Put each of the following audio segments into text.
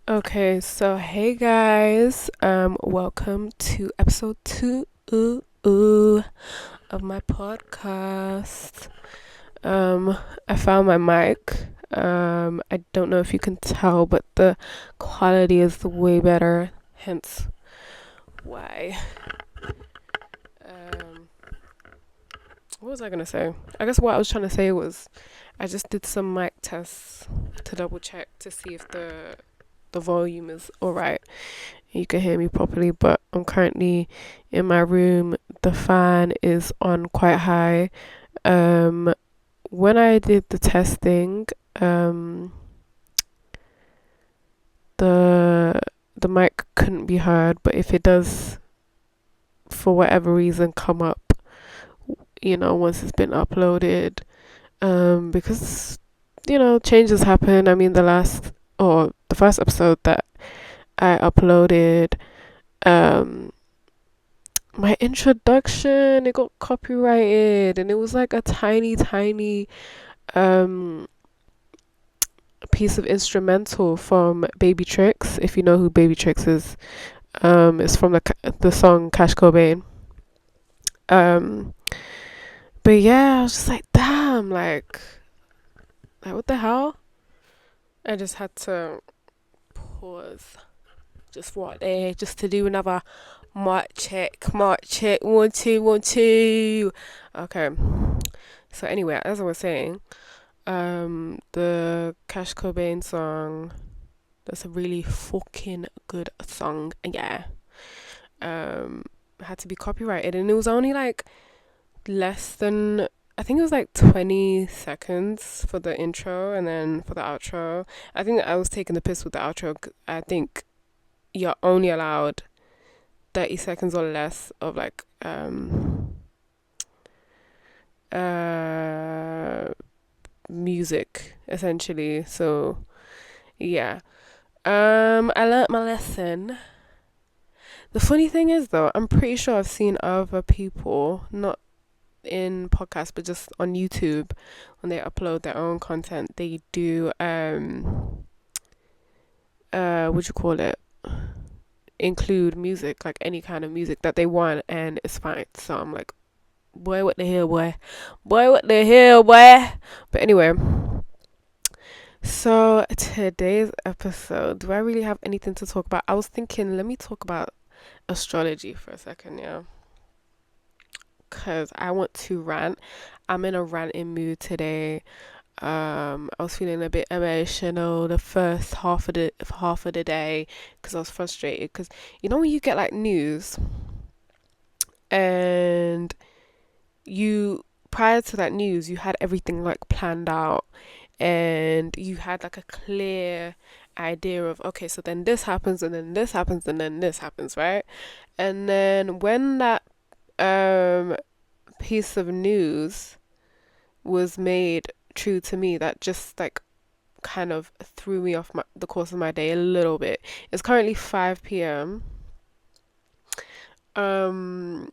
Okay, so hey guys, welcome to episode two of my podcast. I found my mic. I don't know if you can tell, but the quality is way better, hence why. Um, what was I gonna say? I guess what I was trying to say was I just did some mic tests to double check to see if the volume is alright. You can hear me properly, but I'm currently in my room. The fan is on quite high. Um, when I did the testing, um, the the mic couldn't be heard, but if it does, for whatever reason, come up, once it's been uploaded, because changes happen. I mean, the first episode that I uploaded, um my introduction, it got copyrighted, and it was like a tiny um piece of instrumental from Baby Tricks. If you know who Baby Tricks is, it's from the song Cash Cobain. um but yeah, I was just like, damn, like what the hell. I just had to pause just for a day just to do another mic check, 1 2 1 2. Okay, so anyway, as I was saying, the Cash Cobain song, that's a really fucking good song. Yeah. Um, had to be copyrighted, and it was only like less than, I think it was like 20 seconds for the intro, and then for the outro. I think I was taking the piss with the outro. I think you're only allowed 30 seconds or less of like uh music essentially. So yeah. I learnt my lesson. The funny thing is though, I'm pretty sure I've seen other people, not in podcasts but just on YouTube, when they upload their own content, they do what you call it, include music, like any kind of music that they want, and it's fine. So I'm like, boy, what the hell, boy? Boy, what the hell, boy? But anyway, so today's episode, do I really have anything to talk about? I was thinking, let me talk about astrology for a second, yeah. Because I want to rant. I'm in a ranting mood today. I was feeling a bit emotional the first half of the day because I was frustrated. Because when you get like news, and you, prior to that news, you had everything like planned out, and you had like a clear idea of, okay, so then this happens, and then this happens, and then this happens, right? And then when that um piece of news was made true to me, that just like kind of threw me off the course of my day a little bit. It's currently 5 p.m. um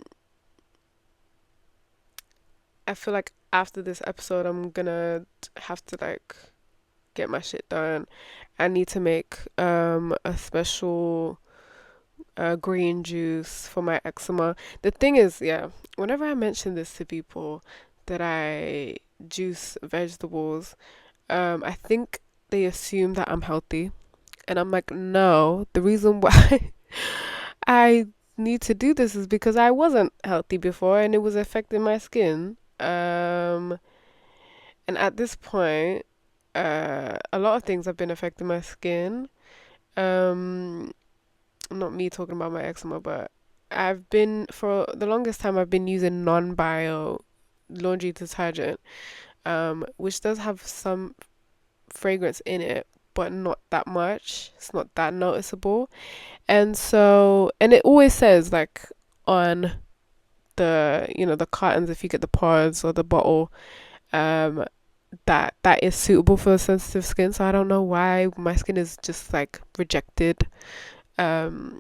I feel like after this episode I'm gonna have to like get my shit done. I need to make a special green juice for my eczema. The thing is, yeah, whenever I mention this to people that I juice vegetables, I think they assume that I'm healthy. And I'm like, no, the reason why I need to do this is because I wasn't healthy before and it was affecting my skin. And at this point, a lot of things have been affecting my skin. Um, not me talking about my eczema, but for the longest time, I've been using non-bio laundry detergent, which does have some fragrance in it, but not that much. It's not that noticeable. And it always says like on the cartons, if you get the pods or the bottle, um, that is suitable for sensitive skin. So I don't know why my skin is just like rejected um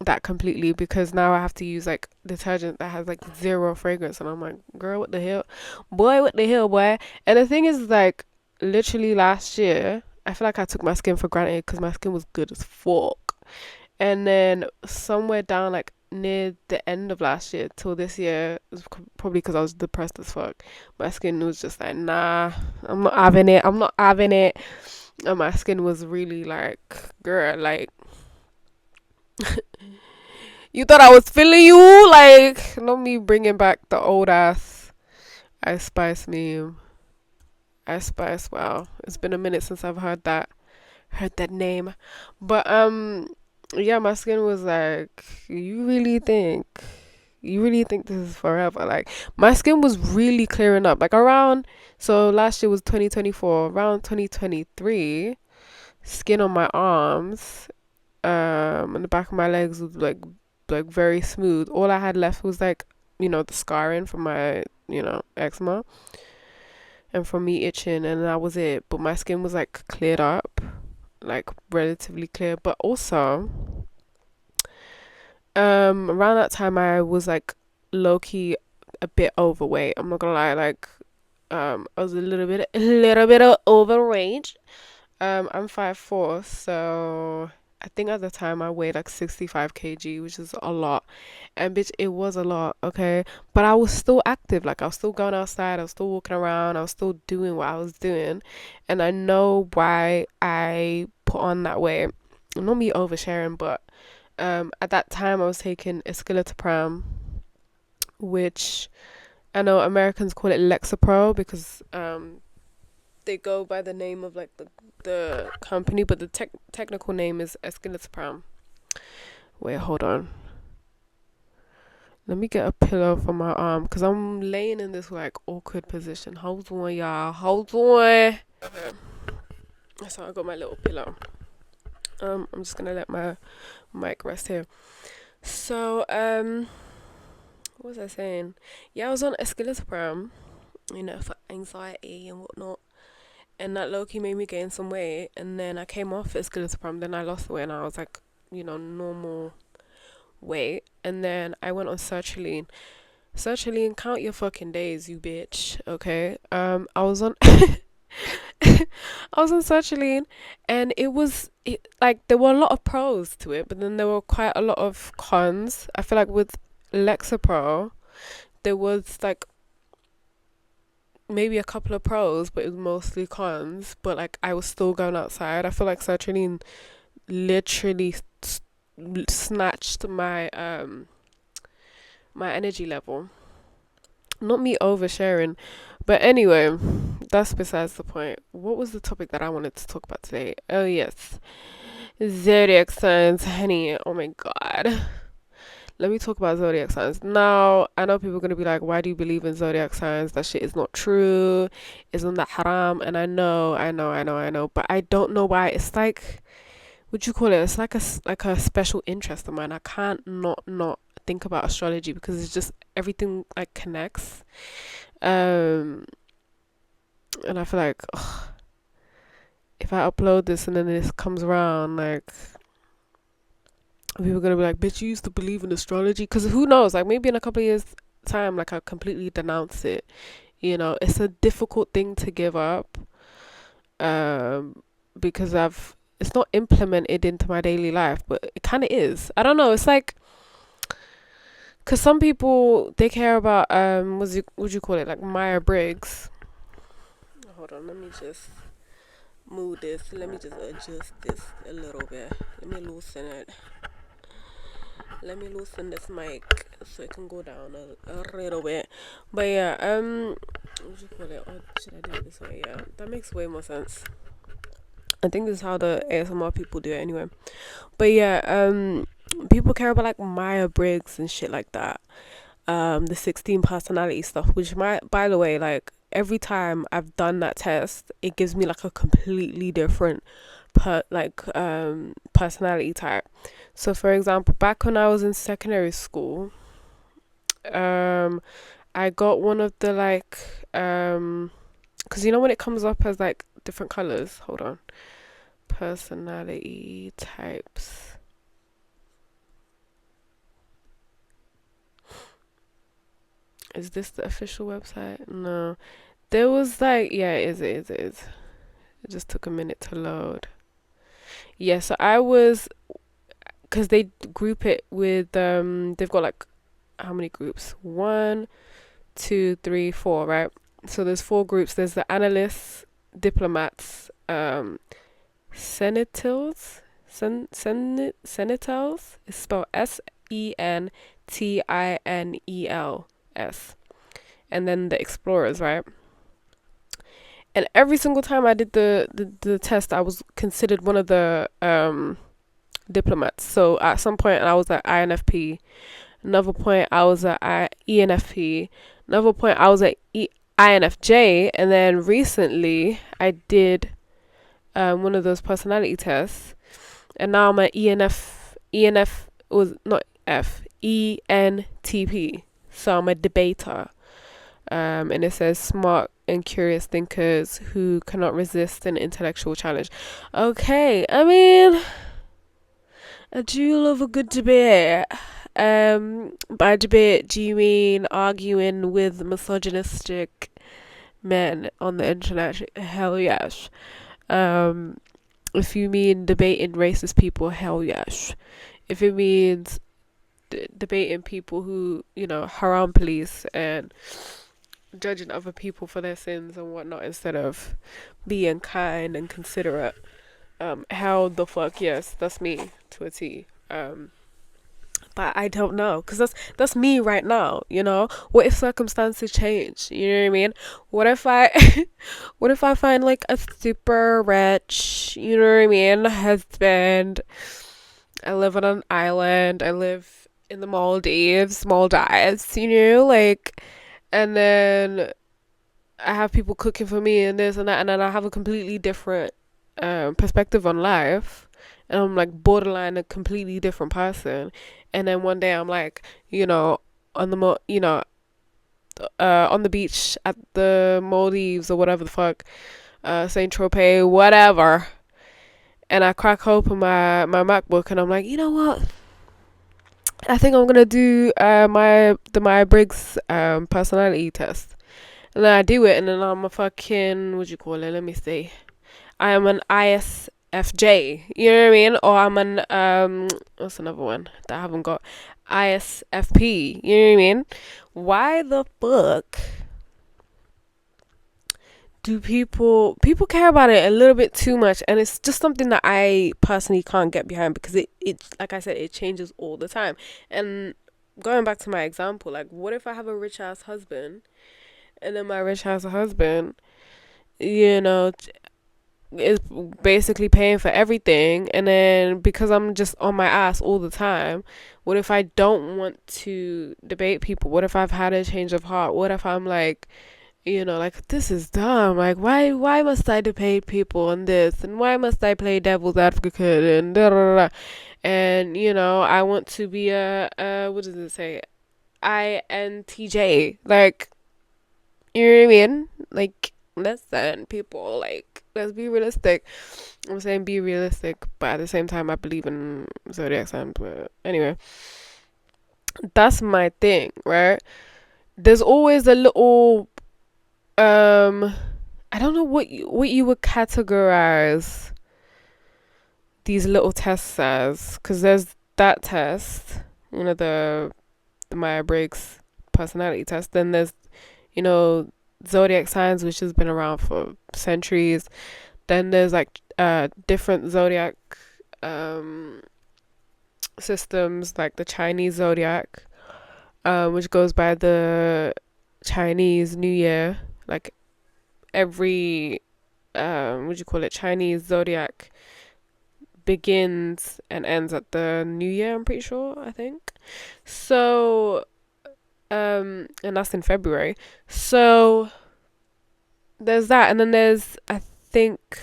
that completely, because now I have to use like detergent that has like zero fragrance, and I'm like, girl, what the hell, boy, what the hell, boy. And the thing is, like, literally last year, I feel like I took my skin for granted because my skin was good as fuck. And then somewhere down, like near the end of last year till this year, it was probably because I was depressed as fuck. My skin was just like, nah, I'm not having it. I'm not having it. And my skin was really like, girl, like, you thought I was feeling you? Like, not me bringing back the old ass Ice Spice meme. Ice Spice, wow. It's been a minute since I've heard that name. But yeah, my skin was like, you really think this is forever? Like, my skin was really clearing up. Like around, so last year was 2024, around 2023, skin on my arms, and the back of my legs was like very smooth. All I had left was like, the scarring from my, eczema and from me itching, and that was it. But my skin was like cleared up, like relatively clear. But also, around that time I was like low key a bit overweight. I'm not gonna lie, like I was a little bit of overweight. I'm 5'4", so I think at the time I weighed like 65 kg, which is a lot. And bitch, it was a lot, okay? But I was still active. Like I was still going outside, I was still walking around, I was still doing what I was doing. And I know why I put on that weight. Not me oversharing, but at that time I was taking escitalopram, which I know Americans call it Lexapro because they go by the name of like the company, but the technical name is escitalopram. Wait, hold on. Let me get a pillow for my arm because I'm laying in this like awkward position. Hold on, y'all. Hold on. Okay. So I got my little pillow. I'm just gonna let my mic rest here. So what was I saying? Yeah, I was on escitalopram, for anxiety and whatnot. And that low key made me gain some weight. And then I came off escitalopram, then I lost the weight and I was like, normal weight. And then I went on sertraline. Sertraline, count your fucking days, you bitch. Okay. I was on I was on sertraline, and like there were a lot of pros to it, but then there were quite a lot of cons. I feel like with Lexapro, there was like maybe a couple of pros, but it was mostly cons. But like I was still going outside. I feel like sertraline literally snatched my energy level. Not me oversharing, but anyway, that's besides the point. What was the topic that I wanted to talk about today? Oh yes, zodiac signs, honey. Oh my god. Let me talk about zodiac signs. Now, I know people are going to be like, why do you believe in zodiac signs? That shit is not true. Isn't that haram? And I know. But I don't know why. It's like, what you call it? It's like a special interest of mine. I can't not think about astrology because it's just everything like connects. Um, and I feel like, ugh, if I upload this and then this comes around, like, people are gonna be like, bitch, you used to believe in astrology? Because who knows, like maybe in a couple of years time, like I completely denounce it. It's a difficult thing to give up, because it's not implemented into my daily life, but it kind of is. I don't know, it's like, because some people, they care about what you call it, like Myers-Briggs. Hold on, let me just move this, let me just adjust this a little bit, let me loosen this mic so it can go down a little bit. But yeah, what do you call it? Or should I do it this way? Yeah, that makes way more sense. I think this is how the ASMR people do it anyway. But yeah, people care about like Myers-Briggs and shit like that. The 16 personality stuff, which by the way, like every time I've done that test, it gives me like a completely different personality type. So for example, back when I was in secondary school, I got one of the like because when it comes up as like different colors, hold on, personality types. Is this the official website? No. There was like, yeah, it is. It just took a minute to load. Yeah, so I was, because they group it with, they've got like, how many groups? One, two, three, four, right? So there's four groups. There's the analysts, diplomats, senators, senators. It's spelled Sentinels, and then the explorers, right? And every single time I did the test, I was considered one of the diplomats. So at some point I was at INFP. Another point I was at ENFP. Another point I was at INFJ. And then recently I did one of those personality tests, and now I'm at ENF was not F ENTP. So I'm a debater. And it says smart and curious thinkers who cannot resist an intellectual challenge. Okay, I mean, I do love a good debate. By debate, do you mean arguing with misogynistic men on the internet? Hell yes. If you mean debating racist people, hell yes. If it means debating people who, haram police and judging other people for their sins and whatnot instead of being kind and considerate, how the fuck yes, that's me to a T. But I don't know, because that's me right now. What if circumstances change? You know what I mean? What if I what if I find like a super rich, husband? I live on an island. I live in the Maldives, and then I have people cooking for me and this and that, and then I have a completely different perspective on life, and I'm like borderline a completely different person. And then one day I'm like, on the on the beach at the Maldives or whatever the fuck, Saint Tropez, whatever, and I crack open my MacBook and I'm like, you know what? I think I'm gonna do my Briggs personality test. And then I do it, and then I'm a fucking, what do you call it? Let me see. I am an ISFJ. You know what I mean? Or I'm an what's another one that I haven't got? ISFP. You know what I mean? Why the fuck do people care about it a little bit too much? And it's just something that I personally can't get behind, because it like I said, it changes all the time. And going back to my example, like, what if I have a rich ass husband, and then my rich ass husband, is basically paying for everything, and then because I'm just on my ass all the time, what if I don't want to debate people? What if I've had a change of heart? What if I'm like, like, this is dumb, like, why must I debate people on this, and why must I play devil's advocate, and da, da, da, and I want to be a what does it say, INTJ, like, you know what I mean? Like, listen, people, like, let's be realistic. I'm saying be realistic, but at the same time, I believe in zodiac signs. But anyway, that's my thing, right? There's always a little, I don't know what you would categorize these little tests as, because there's that test, the Myers-Briggs personality test. Then there's, zodiac signs, which has been around for centuries. Then there's like different zodiac systems, like the Chinese zodiac, which goes by the Chinese New Year. Like every what do you call it? Chinese zodiac begins and ends at the New Year, I'm pretty sure, I think. So and that's in February. So there's that, and then I think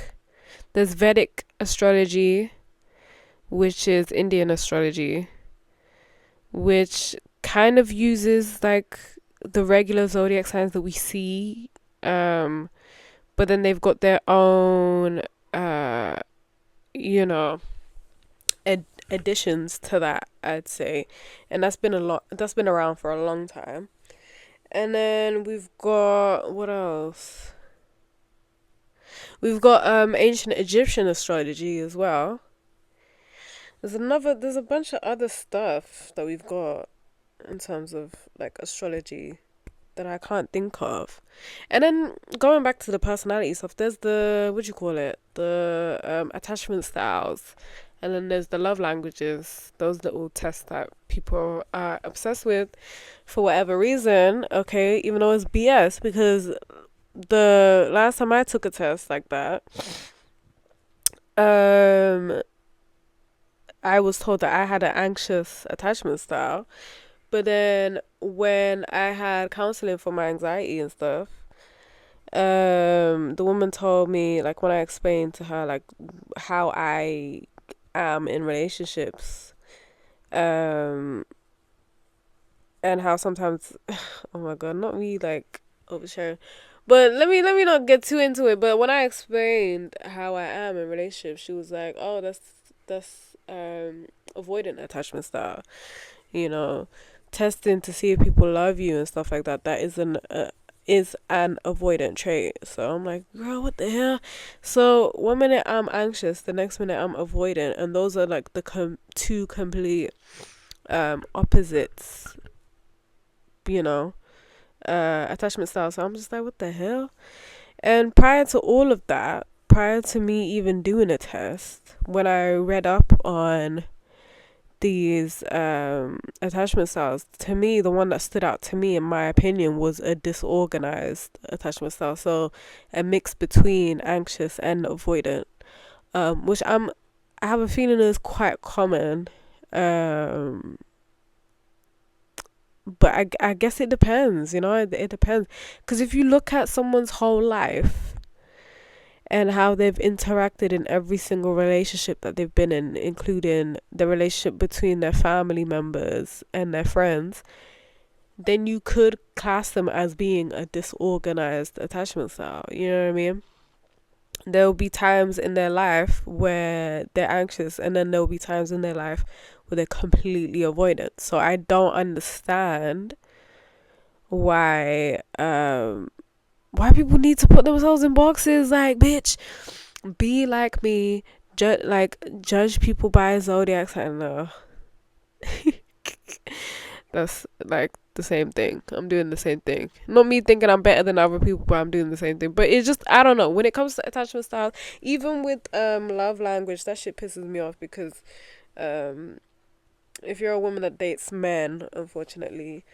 there's Vedic astrology, which is Indian astrology, which kind of uses like the regular zodiac signs that we see, but then they've got their own you know additions to that, I'd say. And that's been around for a long time. And then we've got, what else? We've got ancient Egyptian astrology as well. There's a bunch of other stuff that we've got in terms of like astrology that I can't think of. And then going back to the personality stuff, there's the, what do you call it? The attachment styles. And then there's the love languages, those little tests that people are obsessed with for whatever reason, okay, even though it's BS, because the last time I took a test like that, I was told that I had an anxious attachment style. But then when I had counseling for my anxiety and stuff, the woman told me, like, when I explained to her like how I am in relationships, um and how sometimes oh my god, not me like oversharing, but let me not get too into it. But when I explained how I am in relationships, she was like, oh, that's avoidant attachment style, you know, testing to see if people love you and stuff like that. That is an avoidant trait. So I'm like, girl, what the hell? So one minute I'm anxious, the next minute I'm avoidant, and those are like the two complete opposites, you know, attachment styles. So I'm just like, what the hell? And prior to all of that, prior to me even doing a test, when I read up on these attachment styles, to me the one that stood out to me in my opinion was a disorganized attachment style, so a mix between anxious and avoidant, which I have a feeling is quite common, but I guess it depends, you know, it depends, because if you look at someone's whole life and how they've interacted in every single relationship that they've been in, including the relationship between their family members and their friends, then you could class them as being a disorganized attachment style. You know what I mean? There will be times in their life where they're anxious, and then there will be times in their life where they're completely avoidant. So I don't understand why people need to put themselves in boxes. Like, bitch, be like me, judge people by zodiacs. I don't know. That's like the same thing. I'm doing the same thing. Not me thinking I'm better than other people, but I'm doing the same thing. But it's just, I don't know. When it comes to attachment styles, even with love language, that shit pisses me off, because if you're a woman that dates men, unfortunately,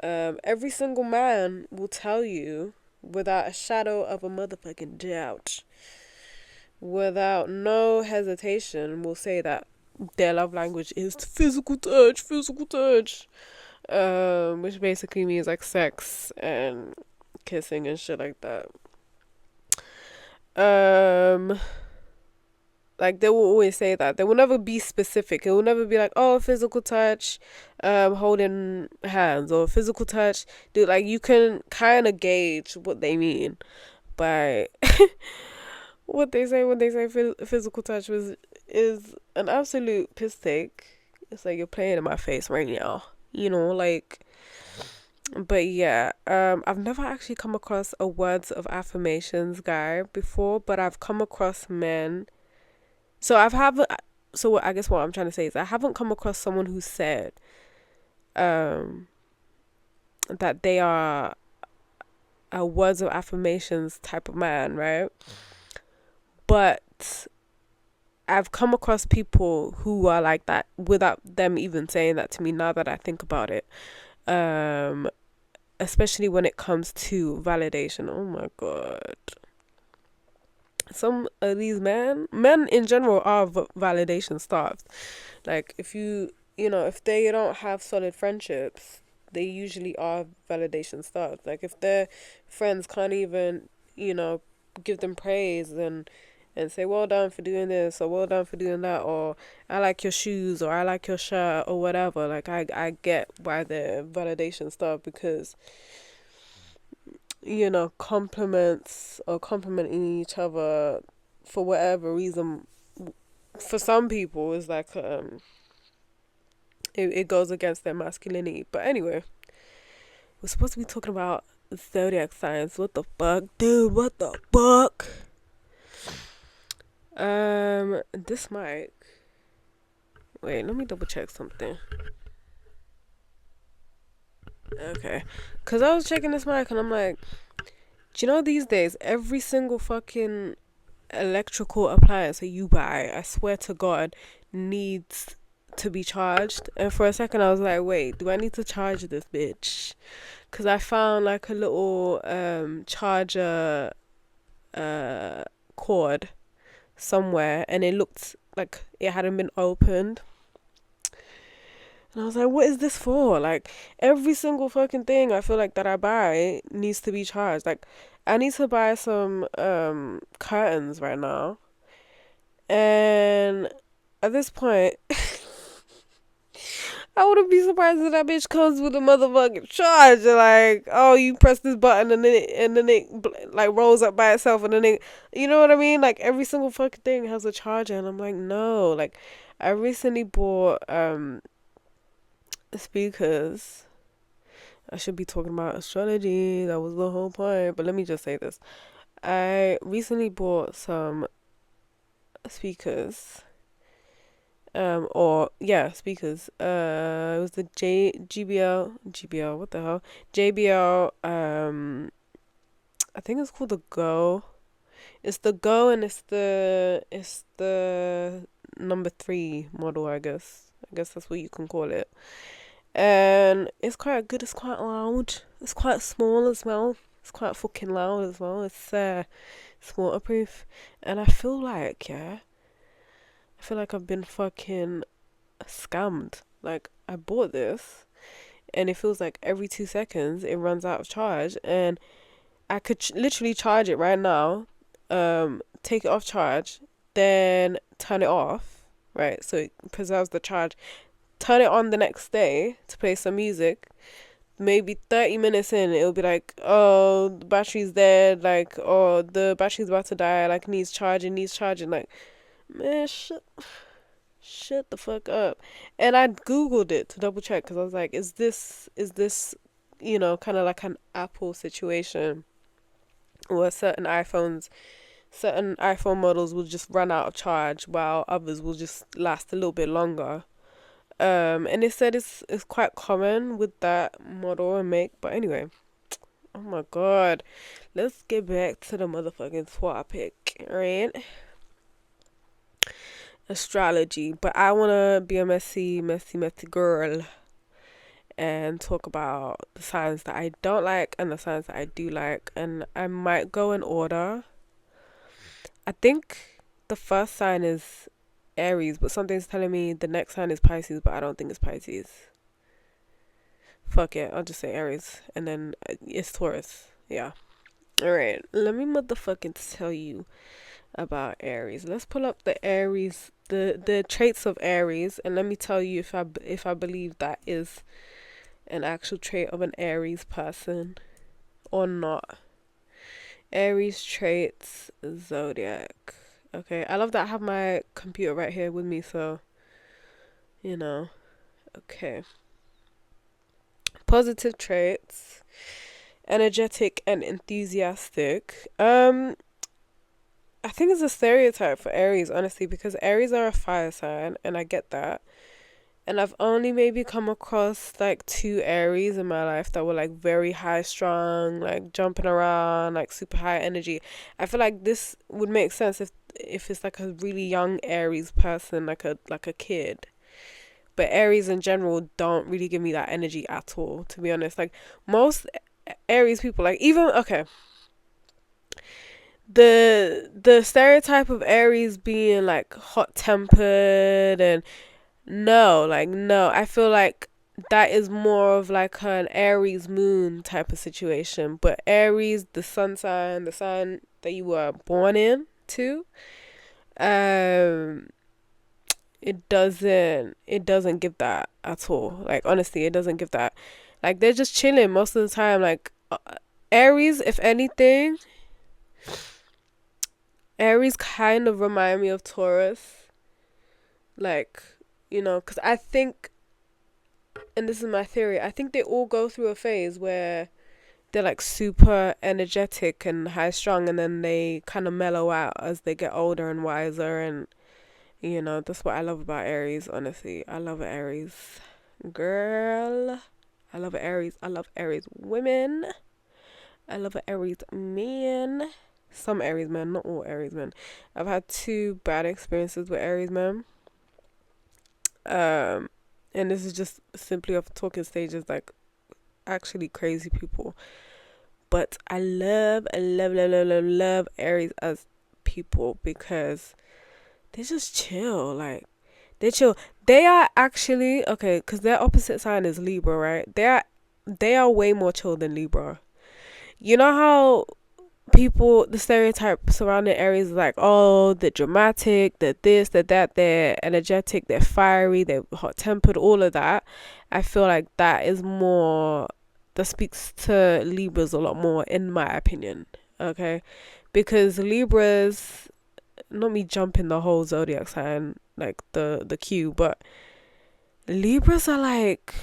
every single man will tell you without a shadow of a motherfucking doubt, without no hesitation, will say that their love language is physical touch, which basically means like sex and kissing and shit like that. Like, they will always say that. They will never be specific. It will never be like, oh, physical touch, holding hands, or physical touch. Dude, like, you can kind of gauge what they mean by what they say when they say physical touch is an absolute piss take. It's like, you're playing in my face right now, you know, like. But yeah, I've never actually come across a words of affirmations guy before, but I've come across men. So I've haven't. So I guess what I'm trying to say is I haven't come across someone who said um that they are a words of affirmations type of man, right? But I've come across people who are like that without them even saying that to me, now that I think about it. Especially when it comes to validation. Oh my god. Some of these men in general are validation starved. Like, if they don't have solid friendships, they usually are validation starved. Like, if their friends can't even, give them praise and say, well done for doing this, or well done for doing that, or I like your shoes, or I like your shirt, or whatever. Like, I get why they're validation starved, because compliments or complimenting each other for whatever reason, for some people is like it goes against their masculinity. But anyway, we're supposed to be talking about zodiac signs. What the fuck, dude? What the fuck? This mic. Wait, let me double check something. Okay, cause I was checking this mic and I'm like, do you know these days every single fucking electrical appliance that you buy, I swear to God, needs to be charged. And for a second, I was like, wait, do I need to charge this bitch? Cause I found like a little charger cord somewhere, and it looked like it hadn't been opened. And I was like, what is this for? Like, every single fucking thing I feel like that I buy needs to be charged. Like, I need to buy some curtains right now. And at this point, I wouldn't be surprised if that bitch comes with a motherfucking charger. Like, oh, you press this button and then it like rolls up by itself, and then you know what I mean? Like every single fucking thing has a charger, and I'm like, no. Like, I recently bought speakers. I should be talking about astrology. That was the whole point. But let me just say this: I recently bought some speakers. Or yeah, speakers. It was the GBL. What the hell? JBL. I think it's called the Go. It's the Go, and it's the number 3 model. I guess. I guess that's what you can call it. And it's quite good. It's quite loud. It's quite small as well. It's quite fucking loud as well. It's waterproof, and I feel like I've been fucking scammed. Like, I bought this and it feels like every 2 seconds it runs out of charge, and I could literally charge it right now, take it off charge, then turn it off, right? So it preserves the charge. Turn it on the next day to play some music. Maybe 30 minutes in, it'll be like, oh, the battery's dead. Like, oh, the battery's about to die. Like, needs charging, needs charging. Like, man, shut the fuck up. And I googled it to double check because I was like, is this kind of like an Apple situation where certain iPhone models will just run out of charge while others will just last a little bit longer. And it said it's quite common with that model and make. But anyway, oh my god, let's get back to the motherfucking topic, right? Astrology. But I wanna be a messy girl and talk about the signs that I don't like and the signs that I do like, and I might go in order. I think the first sign is Aries, but something's telling me the next sign is Pisces, but I don't think it's Pisces. Fuck it, I'll just say Aries, and then it's Taurus. Yeah. All right, let me motherfucking tell you about Aries. Let's pull up the Aries, the traits of Aries, and let me tell you if I believe that is an actual trait of an Aries person or not. Aries traits, zodiac. Okay, I love that I have my computer right here with me, so you know. Okay. Positive traits, energetic and enthusiastic. I think it's a stereotype for Aries, honestly, because Aries are a fire sign, and I get that. And I've only maybe come across like 2 Aries in my life that were like very high strung, like jumping around, like super high energy. I feel like this would make sense if it's like a really young Aries person, like a kid. But Aries in general don't really give me that energy at all, to be honest. Like most Aries people, like even okay, the stereotype of Aries being like hot tempered and no, I feel like that is more of like an Aries moon type of situation. But Aries, the sun sign, the sign that you were born in too, um, it doesn't give that at all. Like honestly, it doesn't give that. Like they're just chilling most of the time. Like Aries, if anything, Aries kind of remind me of Taurus. Like, because I think, and this is my theory, I think they all go through a phase where they're like super energetic and high strung, and then they kind of mellow out as they get older and wiser. And that's what I love about Aries. Honestly, I love Aries, girl. I love Aries. I love Aries women. I love Aries men. Some Aries men, not all Aries men. I've had two bad experiences with Aries men. And this is just simply off talking stages, like actually crazy people. But I love, love, love, love, love, love Aries as people because they just chill. Like they chill. They are actually okay because their opposite sign is Libra, right? They are way more chill than Libra. You know how the stereotype surrounding Aries is like, oh, they're dramatic, they're this, they're that, they're energetic, they're fiery, they're hot tempered, all of that. I feel like that speaks to Libras a lot more, in my opinion. Okay, because Libras, not me jumping the whole zodiac sign like the queue, but Libras are like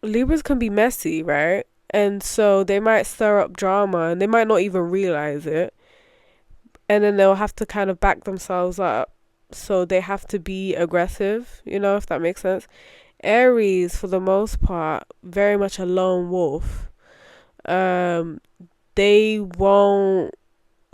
Libras can be messy, right? And so they might stir up drama and they might not even realize it. And then they'll have to kind of back themselves up. So they have to be aggressive, if that makes sense. Aries, for the most part, very much a lone wolf. Um, they won't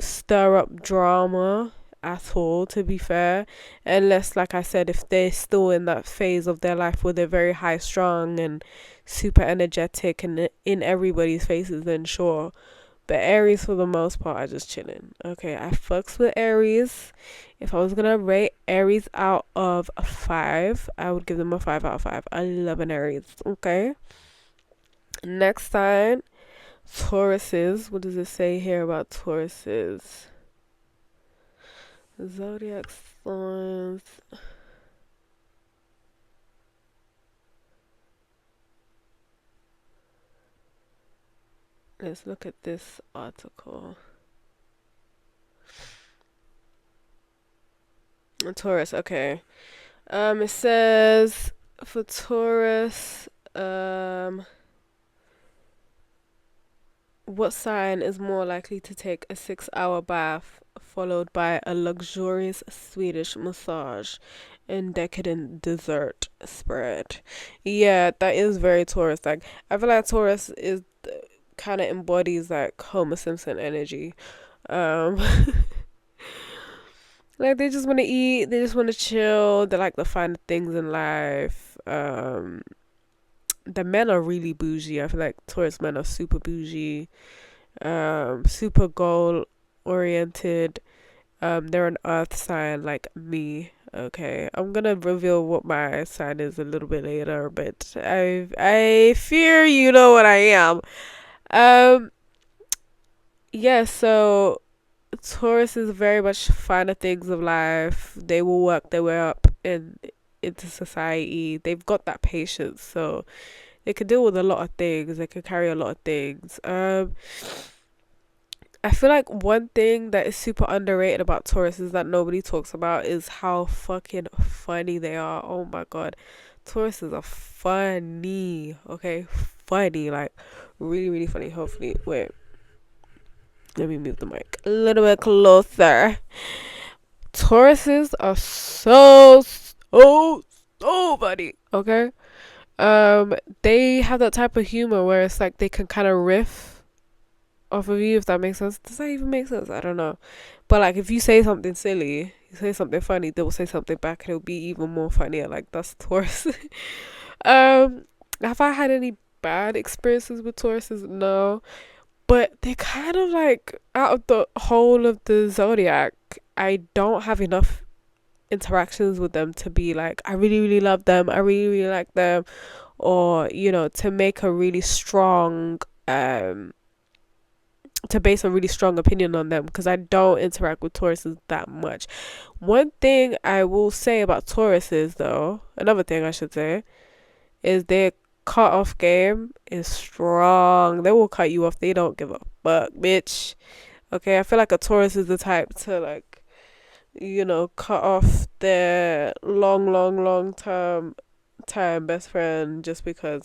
stir up drama at all, to be fair, unless, like I said, if they're still in that phase of their life where they're very high strung and super energetic and in everybody's faces, then sure. But Aries, for the most part, are just chilling. Okay, I fucks with Aries. If I was gonna rate Aries out of 5, I would give them a 5 out of 5. I love an Aries. Okay, next sign, Tauruses. What does it say here about Tauruses? Zodiac signs. Let's look at this article. Taurus, okay. It says for Taurus, what sign is more likely to take a 6-hour bath followed by a luxurious Swedish massage and decadent dessert spread? Yeah, that is very Taurus. Like, I feel like Taurus is kind of embodies like Homer Simpson energy. Um, like they just want to eat, they just want to chill. They like the finer things in life. The men are really bougie. I feel like Taurus men are super bougie, super goal oriented. They're an earth sign like me. Okay, I'm gonna reveal what my sign is a little bit later, but I fear you know what I am. Um, yeah, so Taurus is very much finer things of life. They will work their way up into society. They've got that patience, so they can deal with a lot of things. They can carry a lot of things. I feel like one thing that is super underrated about Taurus is that nobody talks about is how fucking funny they are. Oh my god. Tauruses are funny. Okay? Funny. Like really, really funny. Hopefully. Wait. Let me move the mic a little bit closer. Tauruses are so funny. Okay? They have that type of humor where it's like they can kind of riff off of you, if that makes sense. Does that even make sense? I don't know. But like if you say something silly, you say something funny, they'll say something back and it'll be even more funnier. Like that's Taurus. Have I had any bad experiences with Tauruses? No. But they're kind of like out of the whole of the zodiac, I don't have enough interactions with them to be like, I really, really love them, I really, really like them, or to make a really strong to base a really strong opinion on them because I don't interact with Tauruses that much. One thing I will say about Tauruses, though, another thing I should say, is their cut off game is strong. They will cut you off. They don't give a fuck, bitch. Okay, I feel like a Taurus is the type to like, cut off their long, long, long term best friend just because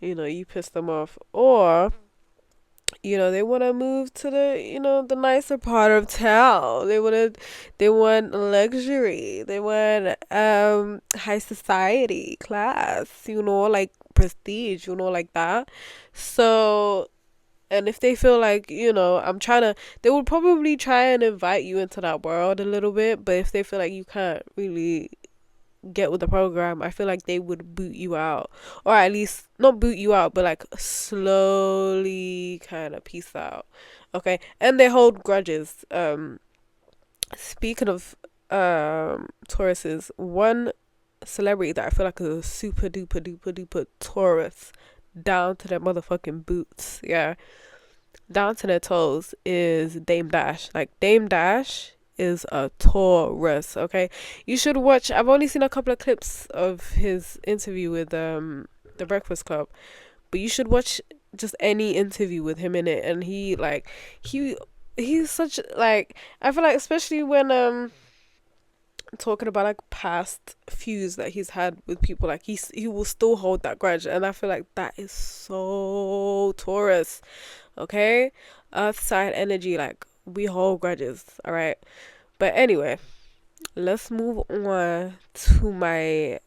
You piss them off. Or they want to move to the nicer part of town. They want luxury. They want high society class, like prestige, like that. So, and if they feel like, they would probably try and invite you into that world a little bit, but if they feel like you can't really get with the program, I feel like they would boot you out, or at least not boot you out, but like slowly kind of peace out. Okay, and they hold grudges. Speaking of Tauruses, one celebrity that I feel like is a super duper duper duper Taurus, down to their motherfucking boots, yeah, down to their toes, is Dame Dash. Like, Dame Dash is a Taurus, okay? You should watch. I've only seen a couple of clips of his interview with the Breakfast Club, but you should watch just any interview with him in it. And he he's such, like, I feel like, especially when talking about like past feuds that he's had with people, like he will still hold that grudge, and I feel like that is so Taurus. Okay, earth sign energy, like, we hold grudges, all right? But anyway, let's move on to my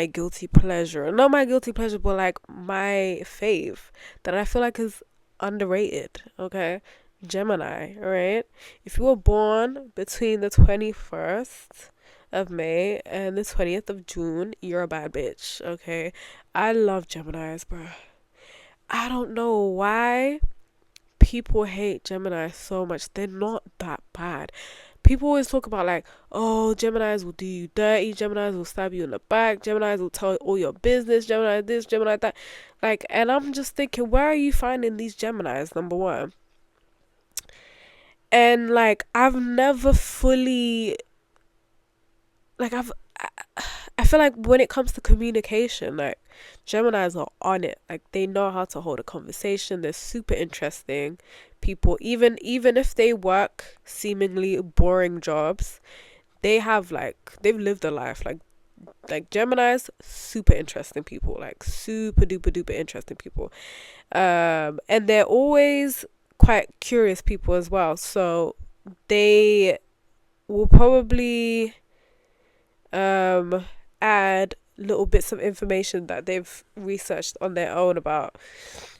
guilty pleasure. Not my guilty pleasure, but like my fave that I feel like is underrated. Okay, Gemini. All right. If you were born between the 21st of May and the 20th of June, you're a bad bitch. Okay, I love Geminis, bro. I don't know why people hate Gemini so much. They're not that bad. People always talk about, like, oh, Geminis will do you dirty, Geminis will stab you in the back, Geminis will tell all your business, Gemini this, Gemini that. Like, and I'm just thinking, where are you finding these Geminis, number one? And like, I've never fully, like, I feel like when it comes to communication, like, Geminis are on it. Like, they know how to hold a conversation. They're super interesting people. Even if they work seemingly boring jobs, they've lived a life. Like Geminis, super interesting people. Like, super duper duper interesting people. And they're always quite curious people as well. So they will probably add little bits of information that they've researched on their own about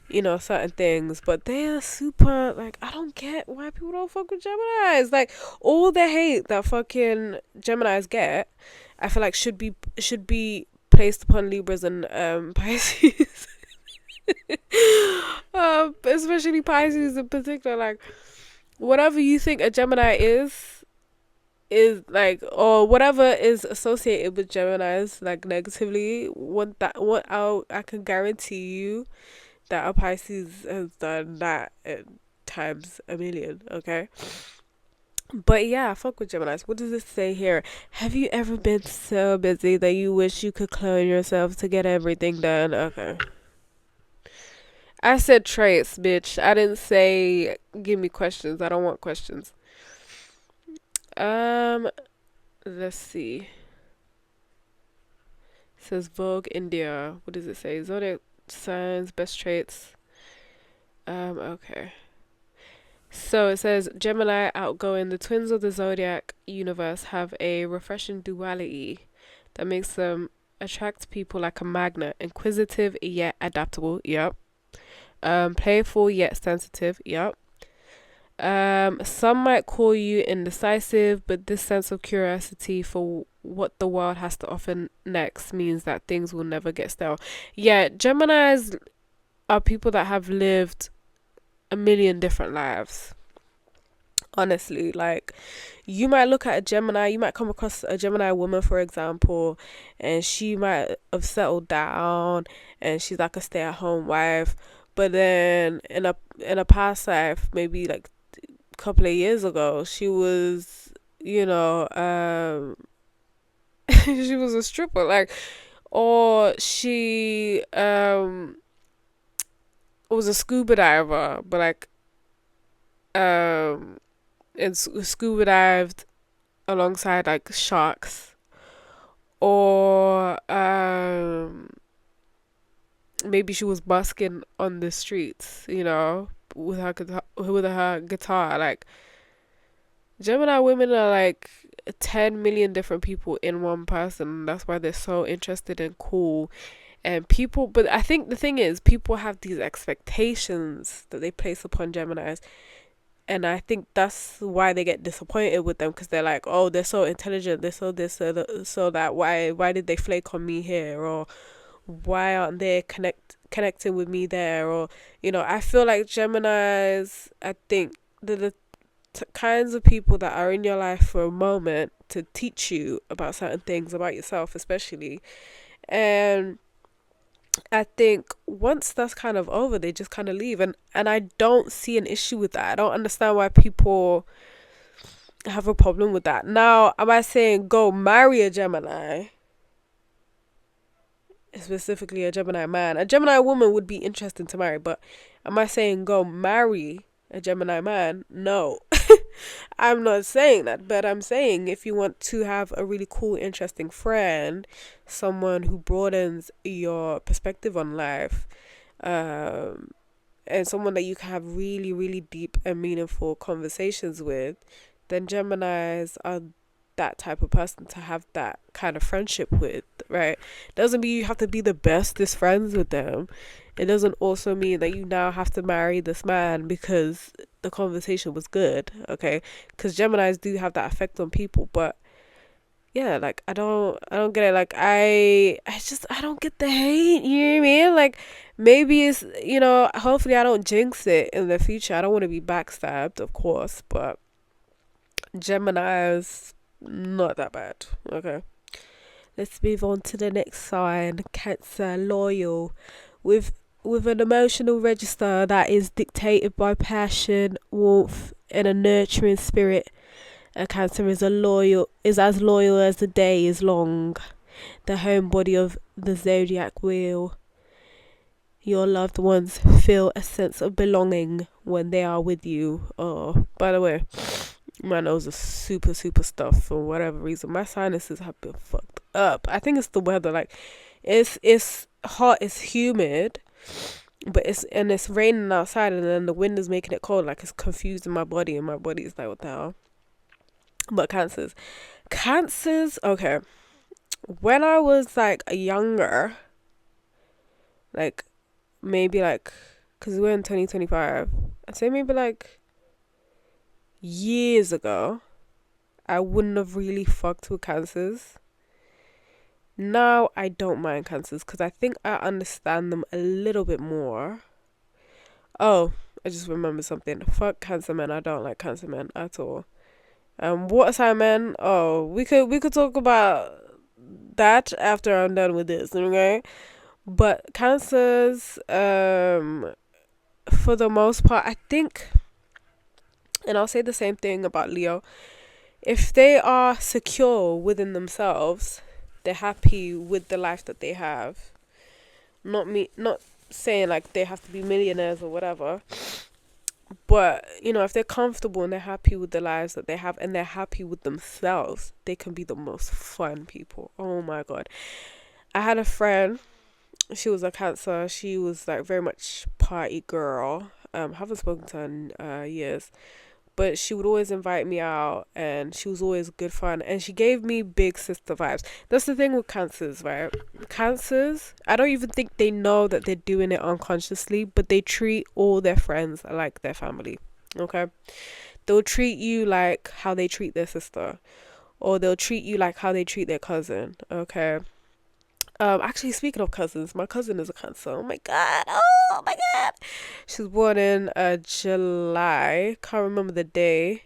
certain things, but they are super, like, I don't get why people don't fuck with Geminis. Like, all the hate that fucking Geminis get, I feel like should be placed upon Libras and Pisces. Especially Pisces in particular. Like, whatever you think a Gemini is like, or whatever is associated with Geminis, like, negatively, I can guarantee you that a Pisces has done that times a million. Okay, but yeah, fuck with Geminis. What does it say here? Have you ever been so busy that you wish you could clone yourself to get everything done? Okay, I said traits, bitch. I didn't say give me questions. I don't want questions. um let's see. It says Vogue India. What does it say? Zodiac signs, best traits. Okay. So it says Gemini, outgoing. The twins of the zodiac universe have a refreshing duality that makes them attract people like a magnet. Inquisitive yet adaptable. Yep. Playful yet sensitive. Yep. Some might call you indecisive, but this sense of curiosity for what the world has to offer next means that things will never get stale. Yeah, Geminis are people that have lived a million different lives. Honestly, like, you might look at a Gemini, you might come across a Gemini woman, for example, and she might have settled down and she's like a stay-at-home wife, but then in a past life, maybe like a couple of years ago, she was, she was a stripper, like, or she was a scuba diver, but like, um and scuba dived alongside like sharks, or maybe she was busking on the streets, with her guitar. Like, Gemini women are like 10 million different people in one person. That's why they're so interested and cool. And people, but I think the thing is, people have these expectations that they place upon Geminis. And I think that's why they get disappointed with them, because they're like, oh, they're so intelligent, they're so this, so that. Why did they flake on me here? Or why aren't they connecting with me there? Or I feel like Geminis, I think the kinds of people that are in your life for a moment to teach you about certain things about yourself, especially. And I think once that's kind of over, they just kind of leave, and I don't see an issue with that. I don't understand why people have a problem with that. Now, am I saying go marry a Gemini? Specifically a Gemini man. A Gemini woman would be interesting to marry, but am I saying go marry a Gemini man? No. I'm not saying that, but I'm saying if you want to have a really cool, interesting friend, someone who broadens your perspective on life, and someone that you can have really, really deep and meaningful conversations with, then Geminis are that type of person to have that kind of friendship with, right? Doesn't mean you have to be the bestest friends with them. It doesn't also mean that you now have to marry this man because the conversation was good, okay? Because Geminis do have that effect on people, but yeah, like I don't get it. Like I don't get the hate. You know what I mean? Like maybe it's hopefully I don't jinx it in the future. I don't want to be backstabbed, of course, but Gemini's not that bad. Okay, let's move on to the next sign. Cancer, loyal, with an emotional register that is dictated by passion, warmth, and a nurturing spirit. A Cancer is as loyal as the day is long, the home body of the zodiac wheel. Your loved ones feel a sense of belonging when they are with you. Oh, by the way, my nose is super, super stuffed for whatever reason. My sinuses have been fucked up. I think it's the weather. Like, it's hot, it's humid, but it's raining outside, and then the wind is making it cold. Like, it's confusing my body, and my body is like, what the hell? But Cancers, okay. When I was like younger, like maybe like, because we're in 2025, I'd say maybe like years ago, I wouldn't have really fucked with Cancers. Now I don't mind Cancers because I think I understand them a little bit more. Oh, I just remembered something. Fuck Cancer men. I don't like Cancer men at all. Water sign men. Oh, we could talk about that after I'm done with this, okay? But Cancers, for the most part, I think, and I'll say the same thing about Leo. If they are secure within themselves, they're happy with the life that they have. Not saying like they have to be millionaires or whatever. But, if they're comfortable and they're happy with the lives that they have and they're happy with themselves, they can be the most fun people. Oh my God. I had a friend, she was a Cancer. She was like very much party girl. Haven't spoken to her in years. But she would always invite me out and she was always good fun. And she gave me big sister vibes. That's the thing with Cancers, right? Cancers, I don't even think they know that they're doing it unconsciously, but they treat all their friends like their family, okay? They'll treat you like how they treat their sister. Or they'll treat you like how they treat their cousin, okay? Actually, speaking of cousins, my cousin is a Cancer. Oh my god! Oh my god! She was born in July. Can't remember the day,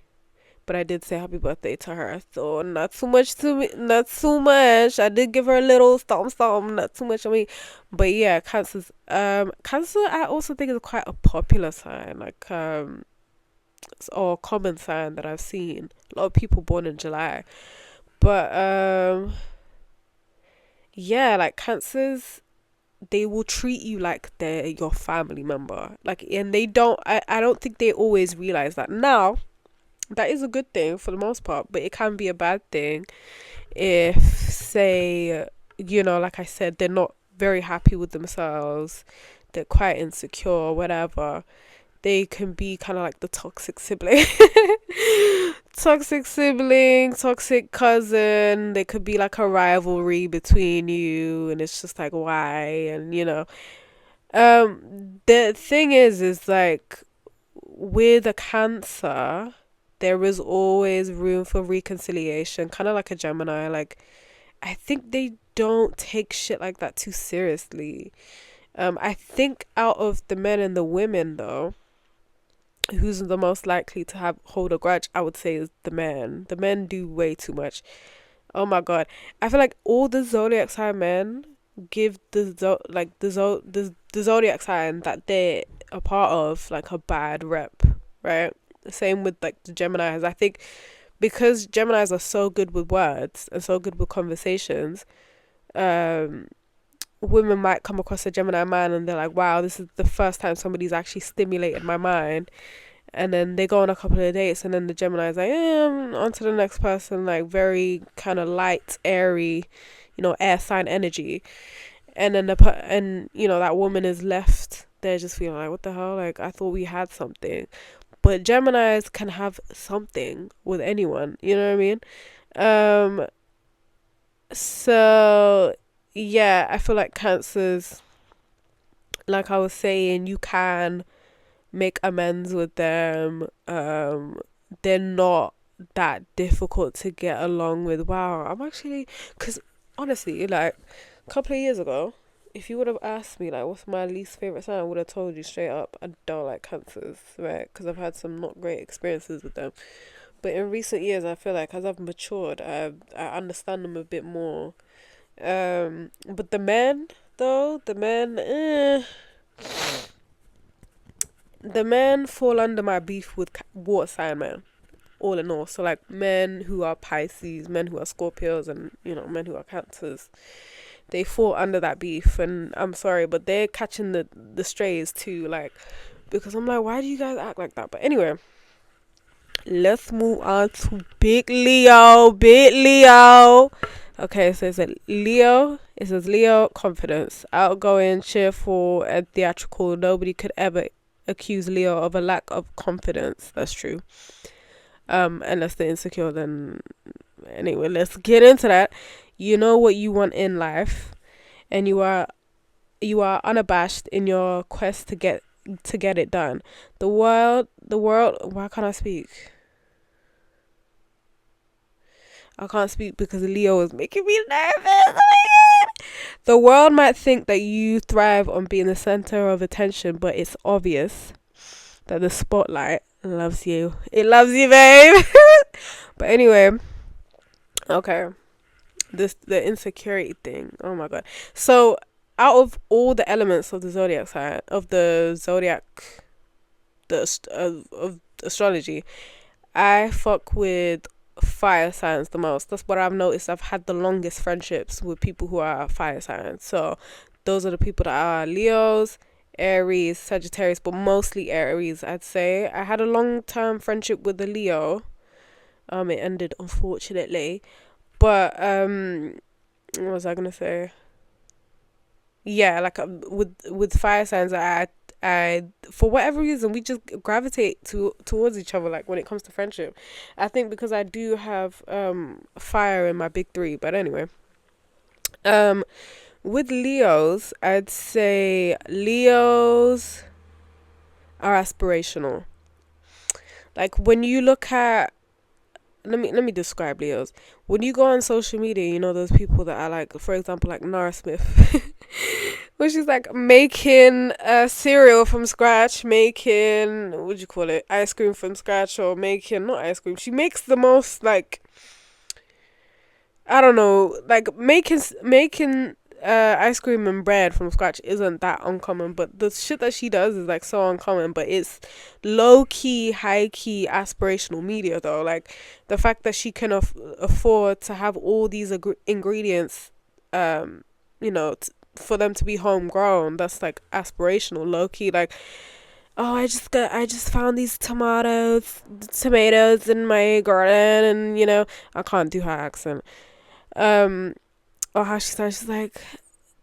but I did say happy birthday to her. So not too much to me. Not too much. I did give her a little stomp. Not too much on me, but yeah, Cancers. Cancer. I also think is quite a popular sign. Like or common sign that I've seen. A lot of people born in July, but yeah, like Cancers, they will treat you like they're your family member. Like, and I don't think they always realize that. Now, that is a good thing for the most part, but it can be a bad thing if, say, like I said, they're not very happy with themselves, they're quite insecure, whatever. They can be kind of like the toxic sibling. Toxic sibling, toxic cousin. They could be like a rivalry between you, and it's just like, why? And the thing is like, with a Cancer, there is always room for reconciliation, kind of like a Gemini. Like, I think they don't take shit like that too seriously. I think out of the men and the women, though, who's the most likely to have hold a grudge, I would say, is the men. The men do way too much. Oh my god, I feel like all the zodiac sign men give the zodiac sign that they're a part of like a bad rep, right? Same with like the Geminis. I think because Geminis are so good with words and so good with conversations, um, women might come across a Gemini man and they're like, wow, this is the first time somebody's actually stimulated my mind. And then they go on a couple of dates, and then the Gemini's like, on to the next person, like very kind of light, airy, air sign energy. And then that woman is left there just feeling like, what the hell? Like, I thought we had something. But Geminis can have something with anyone, you know what I mean? So yeah, I feel like Cancers, like I was saying, you can make amends with them. They're not that difficult to get along with. Wow, I'm actually, because honestly, like a couple of years ago, if you would have asked me like what's my least favorite sign, I would have told you straight up I don't like Cancers, right? Because I've had some not great experiences with them. But in recent years, I feel like as I've matured, I understand them a bit more. But the men, though, the men fall under my beef with water sign men, all in all. So like men who are Pisces, men who are Scorpios, and men who are Cancers, they fall under that beef. And I'm sorry, but they're catching the strays too. Like, because I'm like, why do you guys act like that? But anyway, let's move on to Big Leo. Big Leo. Okay, so it says Leo, confidence, outgoing, cheerful, and theatrical. Nobody could ever accuse Leo of a lack of confidence. That's true. Unless they're insecure, then anyway, let's get into that. You know what you want in life, and you are unabashed in your quest to get it done. The world. Why can't I speak? I can't speak because Leo is making me nervous. Oh my God. The world might think that you thrive on being the center of attention, but it's obvious that the spotlight loves you. It loves you, babe. But anyway, okay. The insecurity thing. Oh my God. So out of all the elements of the zodiac sign, of astrology, I fuck with fire signs the most. That's what I've noticed. I've had the longest friendships with people who are fire signs. So those are the people that are Leos, Aries, Sagittarius, but mostly Aries, I'd say. I had a long term friendship with a Leo. It ended unfortunately. But what was I gonna say? Yeah, like with fire signs, I for whatever reason we just gravitate towards each other. Like when it comes to friendship, I think because I do have fire in my big three. But anyway, with Leos, I'd say Leos are aspirational. Like when you look at, let me describe Leos. When you go on social media, those people that are like, for example, like Nara Smith, where she's like making cereal from scratch, making, what do you call it, ice cream from scratch, or making, not ice cream, she makes the most, like, I don't know, like making ice cream and bread from scratch isn't that uncommon, but the shit that she does is like so uncommon. But it's low key, high key aspirational media though. Like the fact that she can afford to have all these ingredients, for them to be homegrown, that's like aspirational, low key. Like, oh, I just found these tomatoes in my garden, and I can't do her accent. Or how she starts, she's like,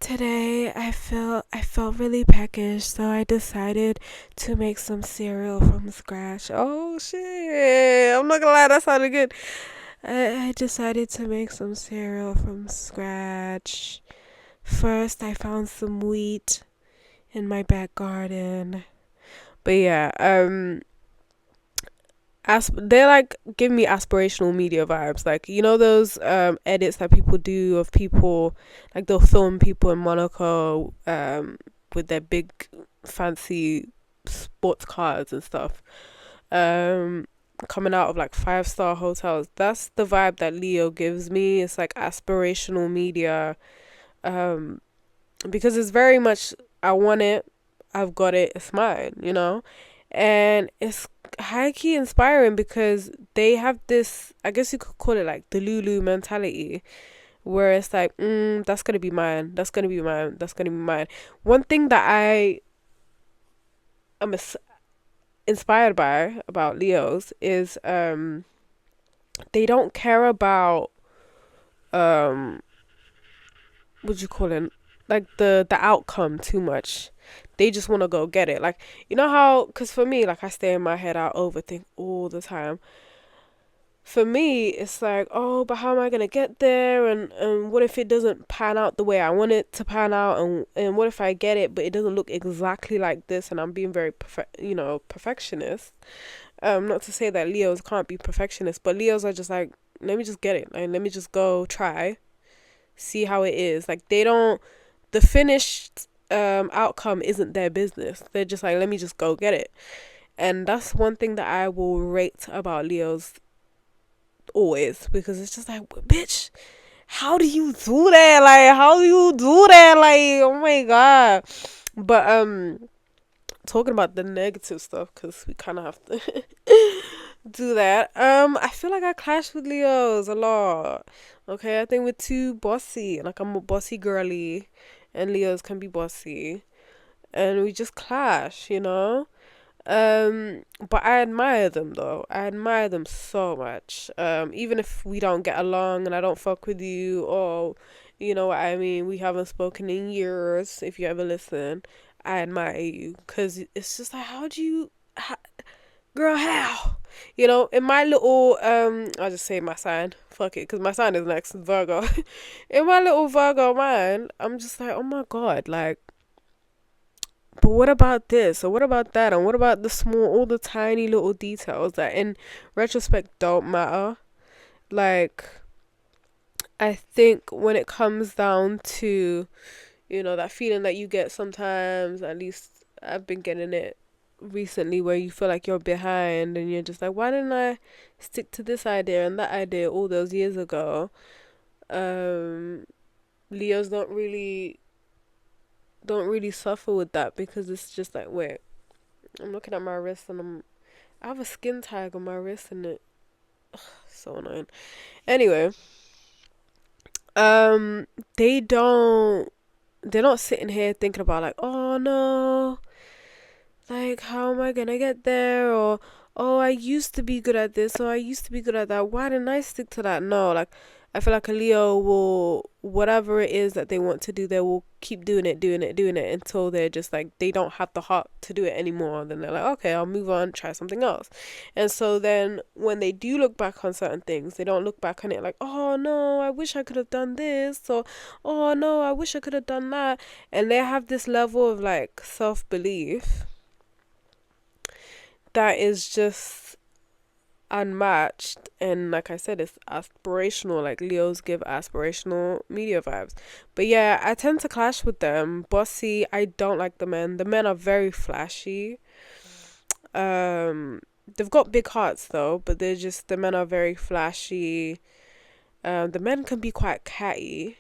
Today I felt really peckish, so I decided to make some cereal from scratch. Oh shit! I'm not gonna lie, that sounded good. I decided to make some cereal from scratch. First, I found some wheat in my back garden. But yeah, they like give me aspirational media vibes, like you know those edits that people do of people, like they'll film people in Monaco with their big fancy sports cars and stuff, um coming out of like 5-star hotels. That's the vibe that Leo gives me. It's like aspirational media, um because it's very much, I want it, I've got it, it's mine, you know? And it's high key inspiring because they have this, I guess you could call it like the Lulu mentality, where it's like, that's gonna be mine, that's gonna be mine, that's gonna be mine. One thing that I am inspired by about Leos is they don't care about um what you call it, like the outcome too much. They just want to go get it. Like, you know how, because for me, like, I stay in my head, I overthink all the time. For me, it's like, oh, but how am I gonna get there? And what if it doesn't pan out the way I want it to pan out? And what if I get it, but it doesn't look exactly like this? And I'm being very perfectionist. Not to say that Leos can't be perfectionists, but Leos are just like, let me just get it. Like, let me just go try, see how it is. Like, they don't, the finished outcome isn't their business. They're just like, let me just go get it. And that's one thing that I will rate about Leos always, because it's just like, bitch, how do you do that? Like, how do you do that? Like, oh my god. But talking about the negative stuff, because we kind of have to do that. I feel like I clash with Leos a lot. Okay, I think we're too bossy. Like, I'm a bossy girly, and Leos can be bossy, and we just clash, you know. But I admire them though. I admire them so much. Even if we don't get along and I don't fuck with you, or you know what I mean, we haven't spoken in years. If you ever listen, I admire you, because it's just like, how do you, girl, how? You know, in my little I'll just say my sign. Fuck it, because my sign is next, Virgo. In my little Virgo mind, I'm just like, oh my god, like, but what about this? Or what about that? And what about the small, all the tiny little details that in retrospect don't matter? Like, I think when it comes down to, you know, that feeling that you get sometimes, at least I've been getting it recently, where you feel like you're behind and you're just like, why didn't I stick to this idea and that idea all those years ago? Um, Leos don't really suffer with that, because it's just like, wait, I'm looking at my wrist and I have a skin tag on my wrist and it, so annoying. Anyway, um, they don't they're not sitting here thinking about like, oh no, like how am I gonna get there? Or, oh, I used to be good at this, or I used to be good at that. Why didn't I stick to that? No, like, I feel like a Leo will, whatever it is that they want to do, they will keep doing it, doing it, doing it until they're just like, they don't have the heart to do it anymore. Then they're like, okay, I'll move on, try something else. And so then when they do look back on certain things, they don't look back on it like, oh no, I wish I could have done this, or oh no, I wish I could have done that. And they have this level of like self belief that is just unmatched. And like I said, it's aspirational. Like, Leos give aspirational media vibes. But yeah, I tend to clash with them. Bossy, I don't like the men. The men are very flashy. They've got big hearts though, but they're just, the men are very flashy. The men can be quite catty.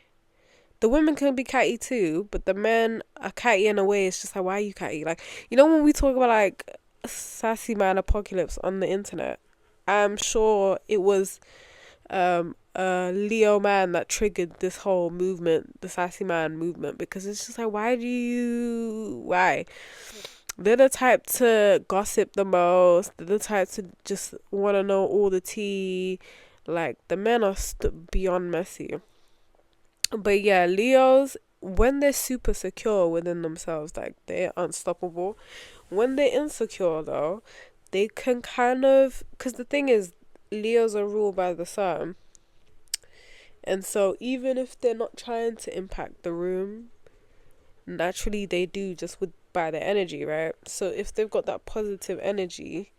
The women can be catty too, but the men are catty in a way. It's just like, why are you catty? Like, you know, when we talk about like sassy man apocalypse on the internet, I'm sure it was a Leo man that triggered this whole movement, the sassy man movement, because it's just like, why? They're the type to gossip the most. They're the type to just want to know all the tea. Like, the men are beyond messy. But yeah, Leos, when they're super secure within themselves, like they're unstoppable. When they're insecure, though, they can kind of, because the thing is, Leos are ruled by the sun, and so even if they're not trying to impact the room, naturally they do just with by their energy, right? So if they've got that positive energy,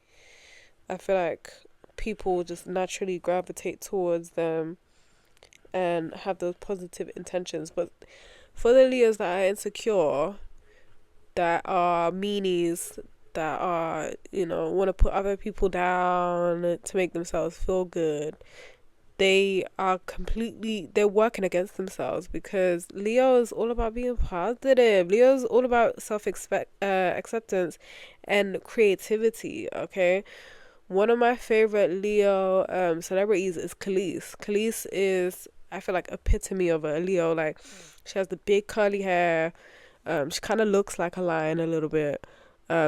I feel like people just naturally gravitate towards them and have those positive intentions. But for the Leos that are insecure, that are meanies, that are, want to put other people down to make themselves feel good, they're working against themselves, because Leo is all about being positive. Leo is all about acceptance and creativity. Okay, one of my favorite Leo celebrities is Khalees. Khalees is, I feel like, epitome of a Leo. Like, she has the big curly hair. She kind of looks like a lion a little bit.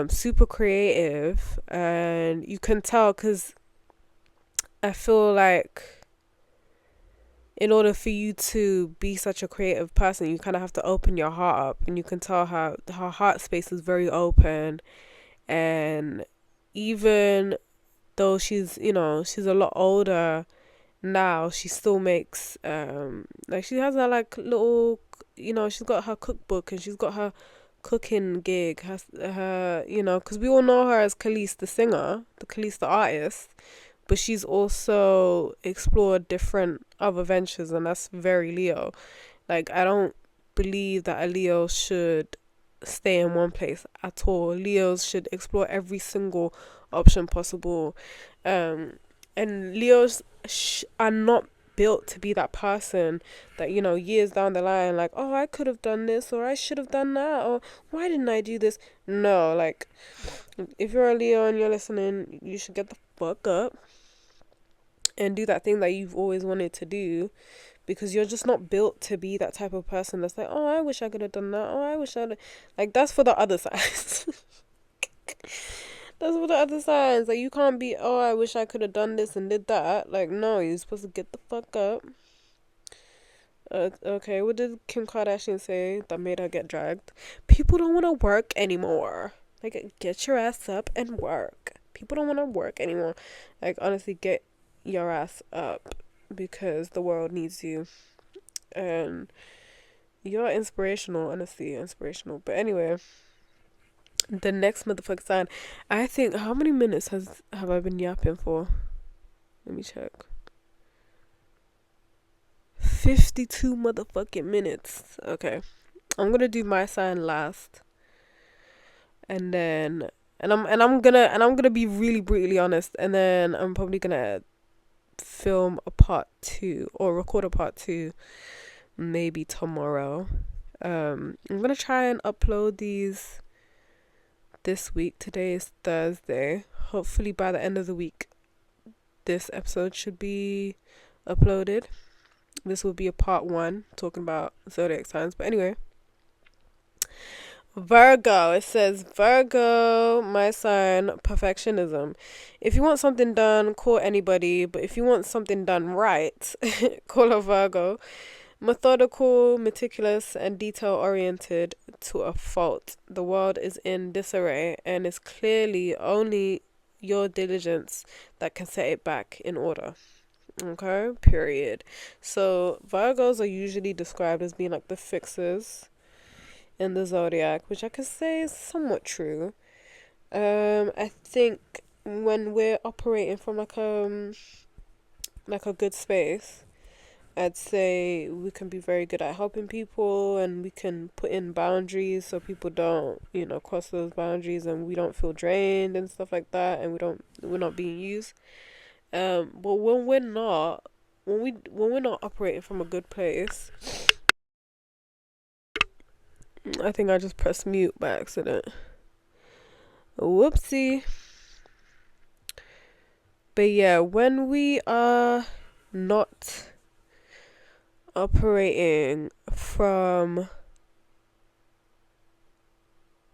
Super creative, and you can tell because I feel like in order for you to be such a creative person, you kind of have to open your heart up, and you can tell how her heart space is very open. And even though she's a lot older now, she still makes like, she has her like little, she's got her cookbook, and she's got her cooking gig, her because we all know her as Khalees the singer, the Khalees the artist, but she's also explored different other ventures, and that's very Leo. Like, I don't believe that a Leo should stay in one place at all. Leos should explore every single option possible. And Leos are not built to be that person that, years down the line, like, oh, I could have done this, or I should have done that, or why didn't I do this? No, like, if you're a Leo and you're listening, you should get the fuck up and do that thing that you've always wanted to do, because you're just not built to be that type of person that's like, oh, I wish I could have done that, oh, I wish I'd, like, that's for the other sides. That's for the other sides. Like, you can't be, oh, I wish I could have done this and did that. Like, no, you're supposed to get the fuck up. Okay, what did Kim Kardashian say that made her get dragged? People don't want to work anymore. Like, get your ass up and work. People don't want to work anymore. Like, honestly, get your ass up, because the world needs you. And you're inspirational, honestly, inspirational. But anyway, the next motherfucking sign. I think, how many minutes have I been yapping for? Let me check. 52 motherfucking minutes. Okay. I'm gonna do my sign last. And then I'm gonna be really brutally honest, and then I'm probably gonna film a part 2, or record a part 2 maybe tomorrow. I'm gonna try and upload these this week. Today is Thursday. Hopefully by the end of the week this episode should be uploaded. This will be a part 1 talking about zodiac signs. But anyway, Virgo. It says, Virgo, my sign, perfectionism. If you want something done, call anybody, but if you want something done right, call a Virgo. Methodical, meticulous, and detail oriented to a fault. The world is in disarray, and it's clearly only your diligence that can set it back in order. Okay, period. So Virgos are usually described as being like the fixers in the zodiac, which I could say is somewhat true. I think when we're operating from like a good space, I'd say we can be very good at helping people, and we can put in boundaries so people don't, cross those boundaries, and we don't feel drained and stuff like that, and we're not being used. But when we're not operating from a good place, I think I just pressed mute by accident. Whoopsie. But yeah, when we are not operating from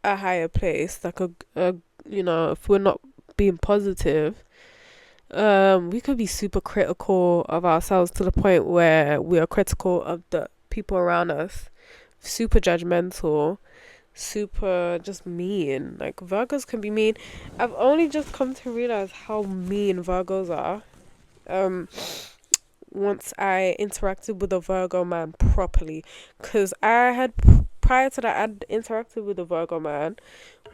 a higher place, like if we're not being positive, we could be super critical of ourselves to the point where we are critical of the people around us. super judgmental, super just mean. Like Virgos can be mean. I've only just come to realize how mean Virgos are. Um, once I interacted with a Virgo man properly, because I had prior to that I'd interacted with a Virgo man,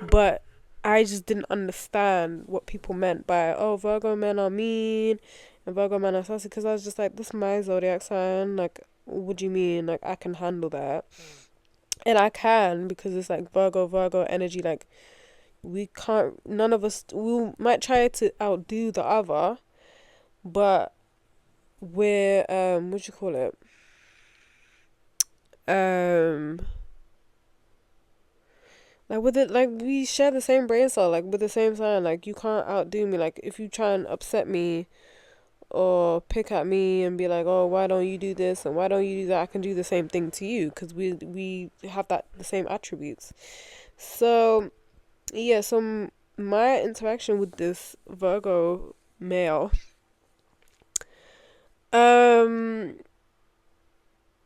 but I just didn't understand what people meant by, oh, Virgo men are mean and Virgo men are sassy, because I was just like, this is my zodiac sign, like, what do you mean? Like, I can handle that. And I can, because it's like Virgo energy, like, we can't, none of us, we might try to outdo the other, but we're, what do you call it? Like with it, like we share the same brain cell, like with the same sign. Like you can't outdo me. Like if you try and upset me or pick at me and be like, "Oh, why don't you do this and why don't you do that?" I can do the same thing to you because we have that the same attributes. So yeah, so my interaction with this Virgo male, um,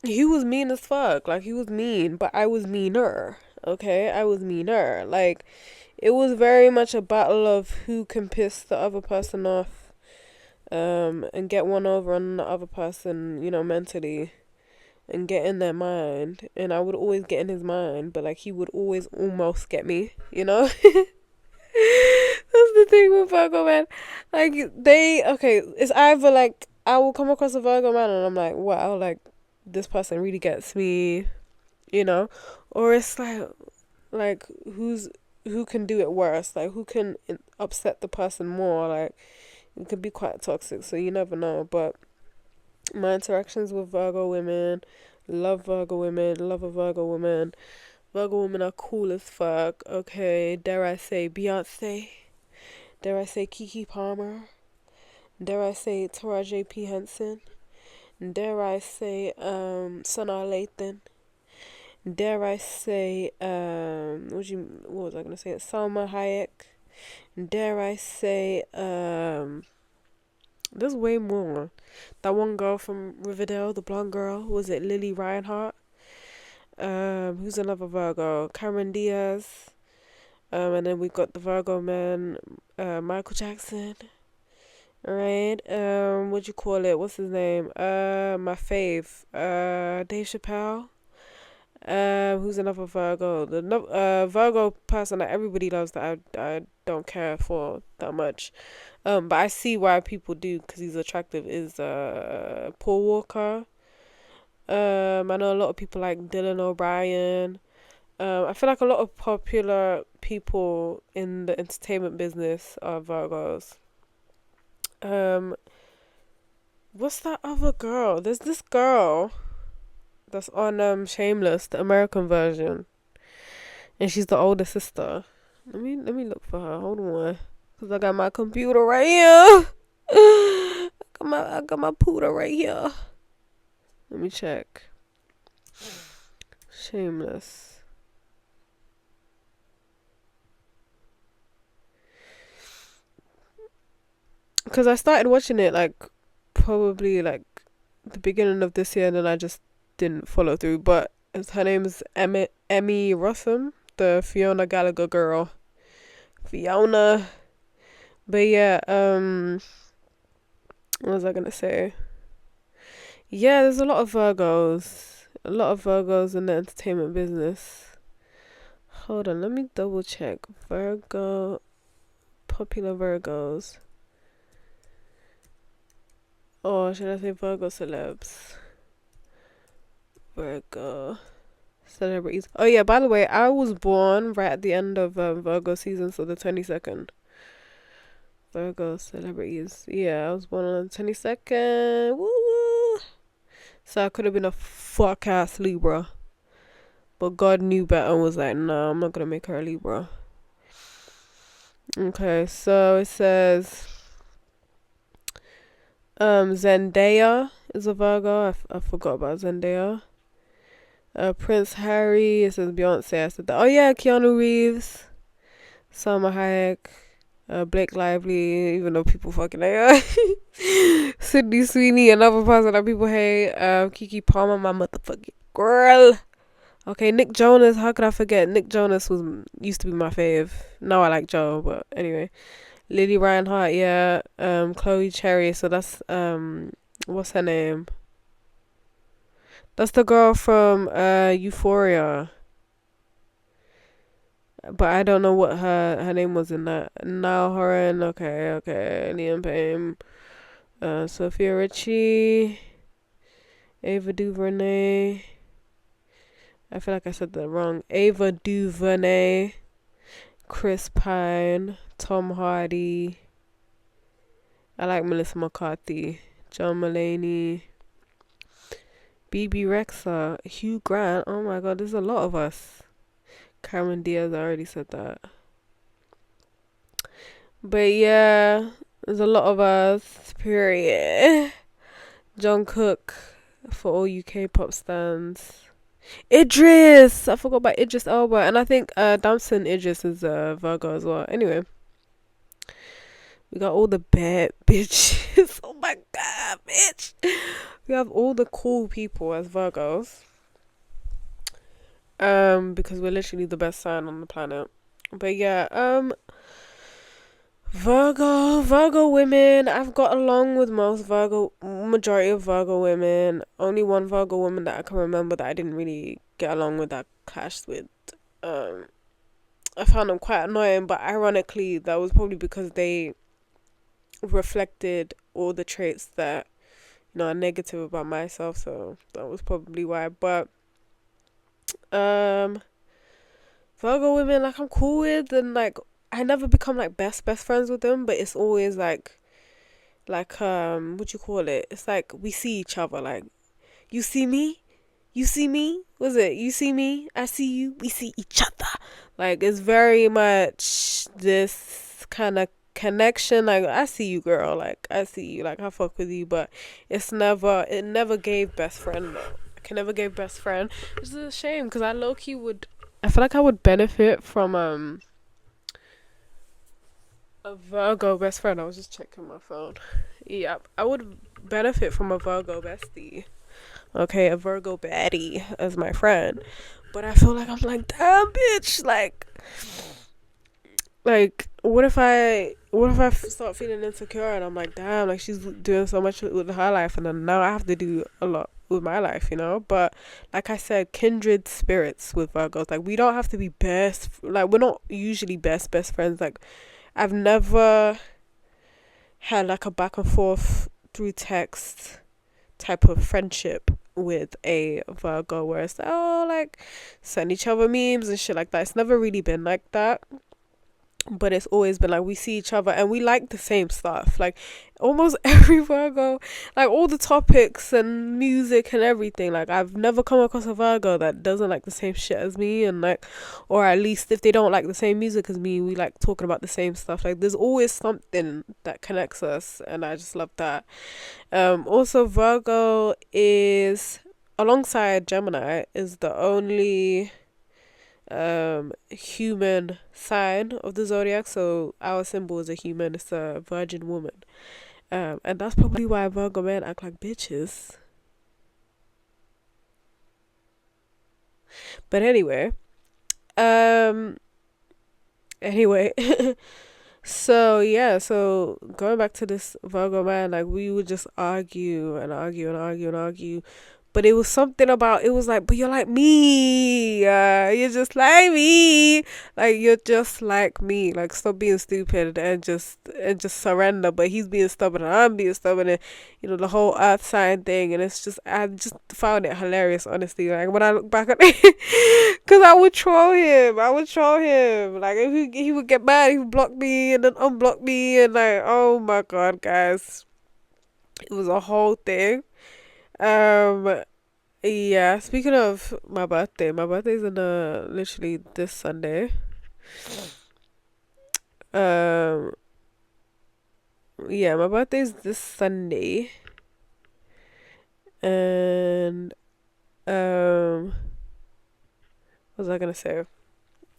he was mean as fuck. Like he was mean, but I was meaner. Okay, I was meaner. Like it was very much a battle of who can piss the other person off, and get one over on the other person, mentally, and get in their mind. And I would always get in his mind, but like he would always almost get me. That's the thing with Virgo man. Like okay, it's either like I will come across a Virgo man and I'm like, wow, like this person really gets me, you know, or it's like who can do it worse, like who can upset the person more, like it could be quite toxic, so you never know. But my interactions with Virgo women, love Virgo women, love a Virgo woman. Virgo women are cool as fuck. Okay, dare I say Beyonce, dare I say Kiki Palmer, dare I say Taraji P Henson, dare I say Sanaa Lathan, dare I say what was I gonna say? Salma Hayek. Dare I say there's way more. That one girl from Riverdale, the blonde girl, was it Lily Reinhart? Who's another Virgo? Cameron Diaz. And then we got the Virgo man, Michael Jackson. Right? What'd you call it? What's his name? My fave. Dave Chappelle. Who's another Virgo? The Virgo person that everybody loves that I don't care for that much. But I see why people do because he's attractive. Is Paul Walker. I know a lot of people like Dylan O'Brien. I feel like a lot of popular people in the entertainment business are Virgos. What's that other girl? There's this girl that's on Shameless, the American version, and she's the older sister. Let me look for her. Hold on, cause I got my computer right here. I got my pooter right here. Let me check. Shameless. Cause I started watching it like probably like the beginning of this year, and then I just didn't follow through. But her name is Emmy Rossum, the Fiona Gallagher girl. Fiona. But yeah, what was I gonna say? Yeah, there's a lot of Virgos. A lot of Virgos in the entertainment business. Hold on, let me double check. Popular Virgos. Or should I say Virgo celebs? Virgo celebrities. Oh yeah, by the way, I was born right at the end of Virgo season, so the 22nd. Virgo celebrities. Yeah, I was born on the 22nd. Woo! So I could have been a fuck ass Libra. But God knew better and was like, no, I'm not gonna make her a Libra. Okay, so it says Zendaya is a Virgo. I forgot about Zendaya. Prince Harry. It says Beyonce. I said that. Oh yeah, Keanu Reeves, Salma Hayek, Blake Lively. Even though people fucking hate her. Sydney Sweeney, another person that people hate. Kiki Palmer, my motherfucking girl. Okay, Nick Jonas. How could I forget? Nick Jonas used to be my fave. Now I like Joe, but anyway. Lily Reinhart, yeah. Chloe Cherry. So that's what's her name? That's the girl from Euphoria. But I don't know what her name was in that. Now Horan, okay. Liam Payne, Sophia Richie, Ava DuVernay. I feel like I said that wrong. Ava DuVernay, Chris Pine, Tom Hardy. I like Melissa McCarthy, John Mulaney, BB Rexa, Hugh Grant. Oh my god, there's a lot of us. Cameron Diaz, I already said that. But yeah, there's a lot of us. Period. John Cook for all UK pop stands. Idris! I forgot about Idris Elba. And I think Damson Idris is Virgo as well. Anyway, we got all the bad bitches. Oh my god, bitch! We have all the cool people as Virgos. Because we're literally the best sign on the planet. But yeah, Virgo women. I've got along with majority of Virgo women. Only one Virgo woman that I can remember that I didn't really get along with, that clashed with. I found them quite annoying, but ironically, that was probably because they reflected all the traits that are negative about myself. So that was probably why. But Virgo women, like, I'm cool with, and like I never become like best friends with them, but it's always like what you call it? It's like we see each other, like, you see me, was it you see me, I see you, we see each other. Like, it's very much this kind of connection. Like, I see you, girl, like I see you, like I fuck with you, but it never gave best friend though. I can never give best friend, which is a shame, because I feel like I would benefit from a Virgo best friend. I was just checking my phone. Yeah, I would benefit from a Virgo bestie. Okay, a Virgo baddie as my friend. But I feel like I'm like, damn, bitch. Like, what if I start feeling insecure and I'm like, damn, like she's doing so much with her life, and then now I have to do a lot with my life, But like I said, kindred spirits with Virgos. Like, we don't have to be like, we're not usually best friends. Like, I've never had like a back and forth through text type of friendship with a Virgo where it's like, oh, like, send each other memes and shit like that. It's never really been like that. But it's always been like, we see each other and we like the same stuff. Like, almost every Virgo, like all the topics and music and everything. Like, I've never come across a Virgo that doesn't like the same shit as me, and like, or at least if they don't like the same music as me, we like talking about the same stuff. Like, there's always something that connects us, and I just love that. Also, Virgo is, alongside Gemini, is the only human sign of the zodiac. So our symbol is a human. It's a virgin woman, and that's probably why Virgo men act like bitches. But anyway, anyway so yeah, so going back to this Virgo man, like, we would just argue and argue, but it was something about, it was like, but you're like me, you're just like me, like, you're just like me, like, stop being stupid and just surrender. But he's being stubborn and I'm being stubborn, and the whole earth sign thing, and it's just, I just found it hilarious, honestly. Like, when I look back at it, because I would troll him, like, if he would get mad, he would block me and then unblock me, and like, oh my god, guys, it was a whole thing. um yeah, speaking of my birthday's in literally this Sunday. Um yeah, my birthday's this Sunday, and what was I gonna say?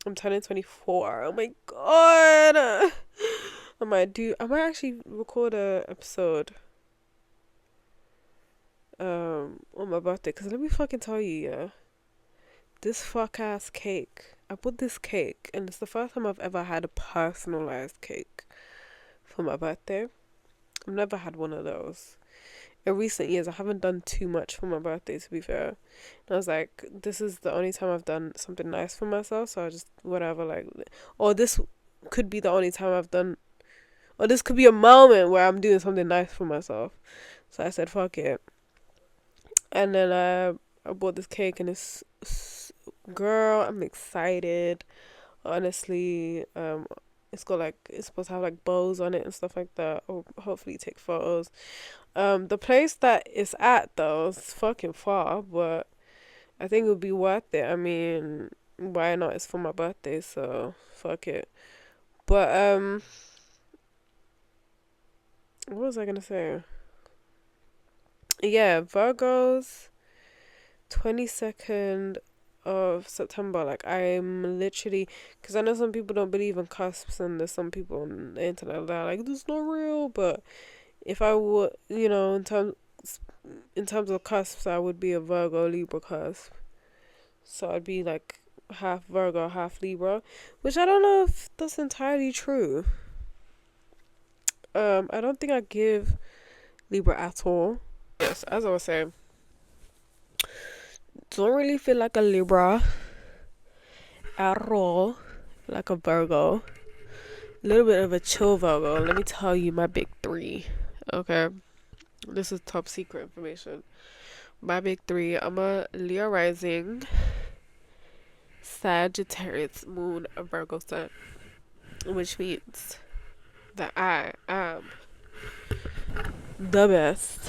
I'm turning 24. Oh my god. I might actually record a episode on my birthday, because let me fucking tell you, yeah, this fuck ass cake. I bought this cake, and it's the first time I've ever had a personalized cake for my birthday. I've never had one of those. In recent years, I haven't done too much for my birthday, to be fair. And I was like, this is the only time I've done something nice for myself, so I just, whatever, like, or this could be the only time I've done, or this could be a moment where I'm doing something nice for myself. So I said, fuck it. And then I bought this cake, and girl, I'm excited. Honestly, it's supposed to have like bows on it and stuff like that. Or hopefully take photos. The place that it's at though is fucking far, but I think it would be worth it. I mean, why not? It's for my birthday, so fuck it. But what was I gonna say? Yeah, Virgos, 22nd of September. Like, I'm literally, because I know some people don't believe in cusps, and there's some people on the internet that are like, this is not real. But if I would, in terms of cusps, I would be a Virgo Libra cusp. So I'd be like half Virgo, half Libra, which I don't know if that's entirely true. I don't think I give Libra at all. Yes, as I was saying, don't really feel like a Libra at all, like a Virgo. A little bit of a chill Virgo. Let me tell you my big three. Okay, this is top secret information. My big three: I'm a Leo rising, Sagittarius moon, a Virgo sun, which means that I am the best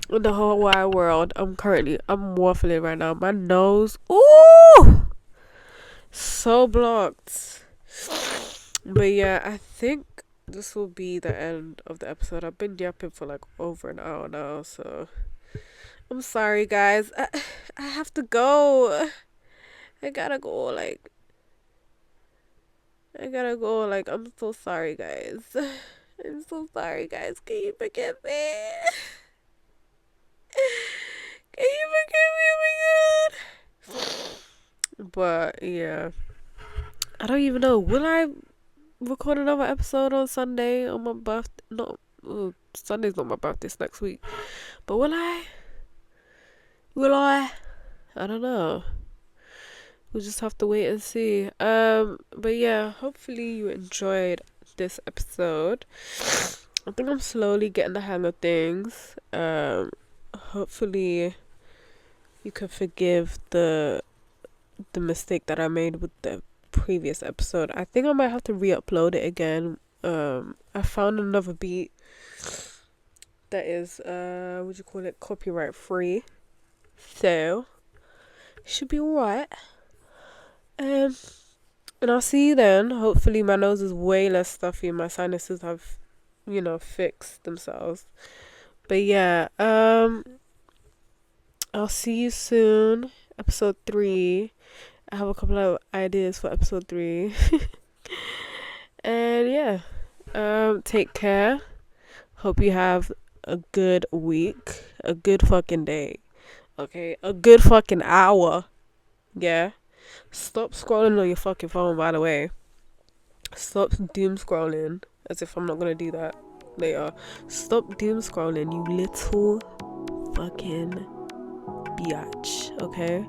in the whole wide world. I'm waffling right now. My nose, ooh, so blocked. But yeah, I think this will be the end of the episode. I've been yapping for like over an hour now, so I'm sorry, guys. I have to go. I gotta go. Like, I'm so sorry, guys. I'm so sorry, guys. Can you forgive me? Can you forgive me? Oh my god. But yeah, I don't even know. Will I record another episode on Sunday on my birthday? No, Sunday's not my birthday. It's next week. But will I? I don't know. We'll just have to wait and see. But yeah, hopefully you enjoyed this episode. I think I'm slowly getting the hang of things. Hopefully you can forgive the mistake that I made with the previous episode. I think I might have to re-upload it again. I found another beat that is copyright free, so should be alright. And I'll see you then. Hopefully my nose is way less stuffy and my sinuses have fixed themselves. But yeah, I'll see you soon. Episode 3. I have a couple of ideas for episode 3. And yeah, take care. Hope you have a good week, a good fucking day, okay, a good fucking hour. Yeah, stop scrolling on your fucking phone, by the way. Stop doom scrolling, as if I'm not gonna do that later. Stop doom scrolling, you little fucking biatch, okay?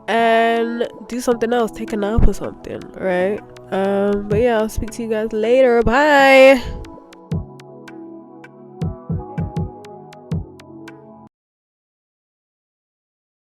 And do something else, take a nap or something, right? But yeah, I'll speak to you guys later. Bye.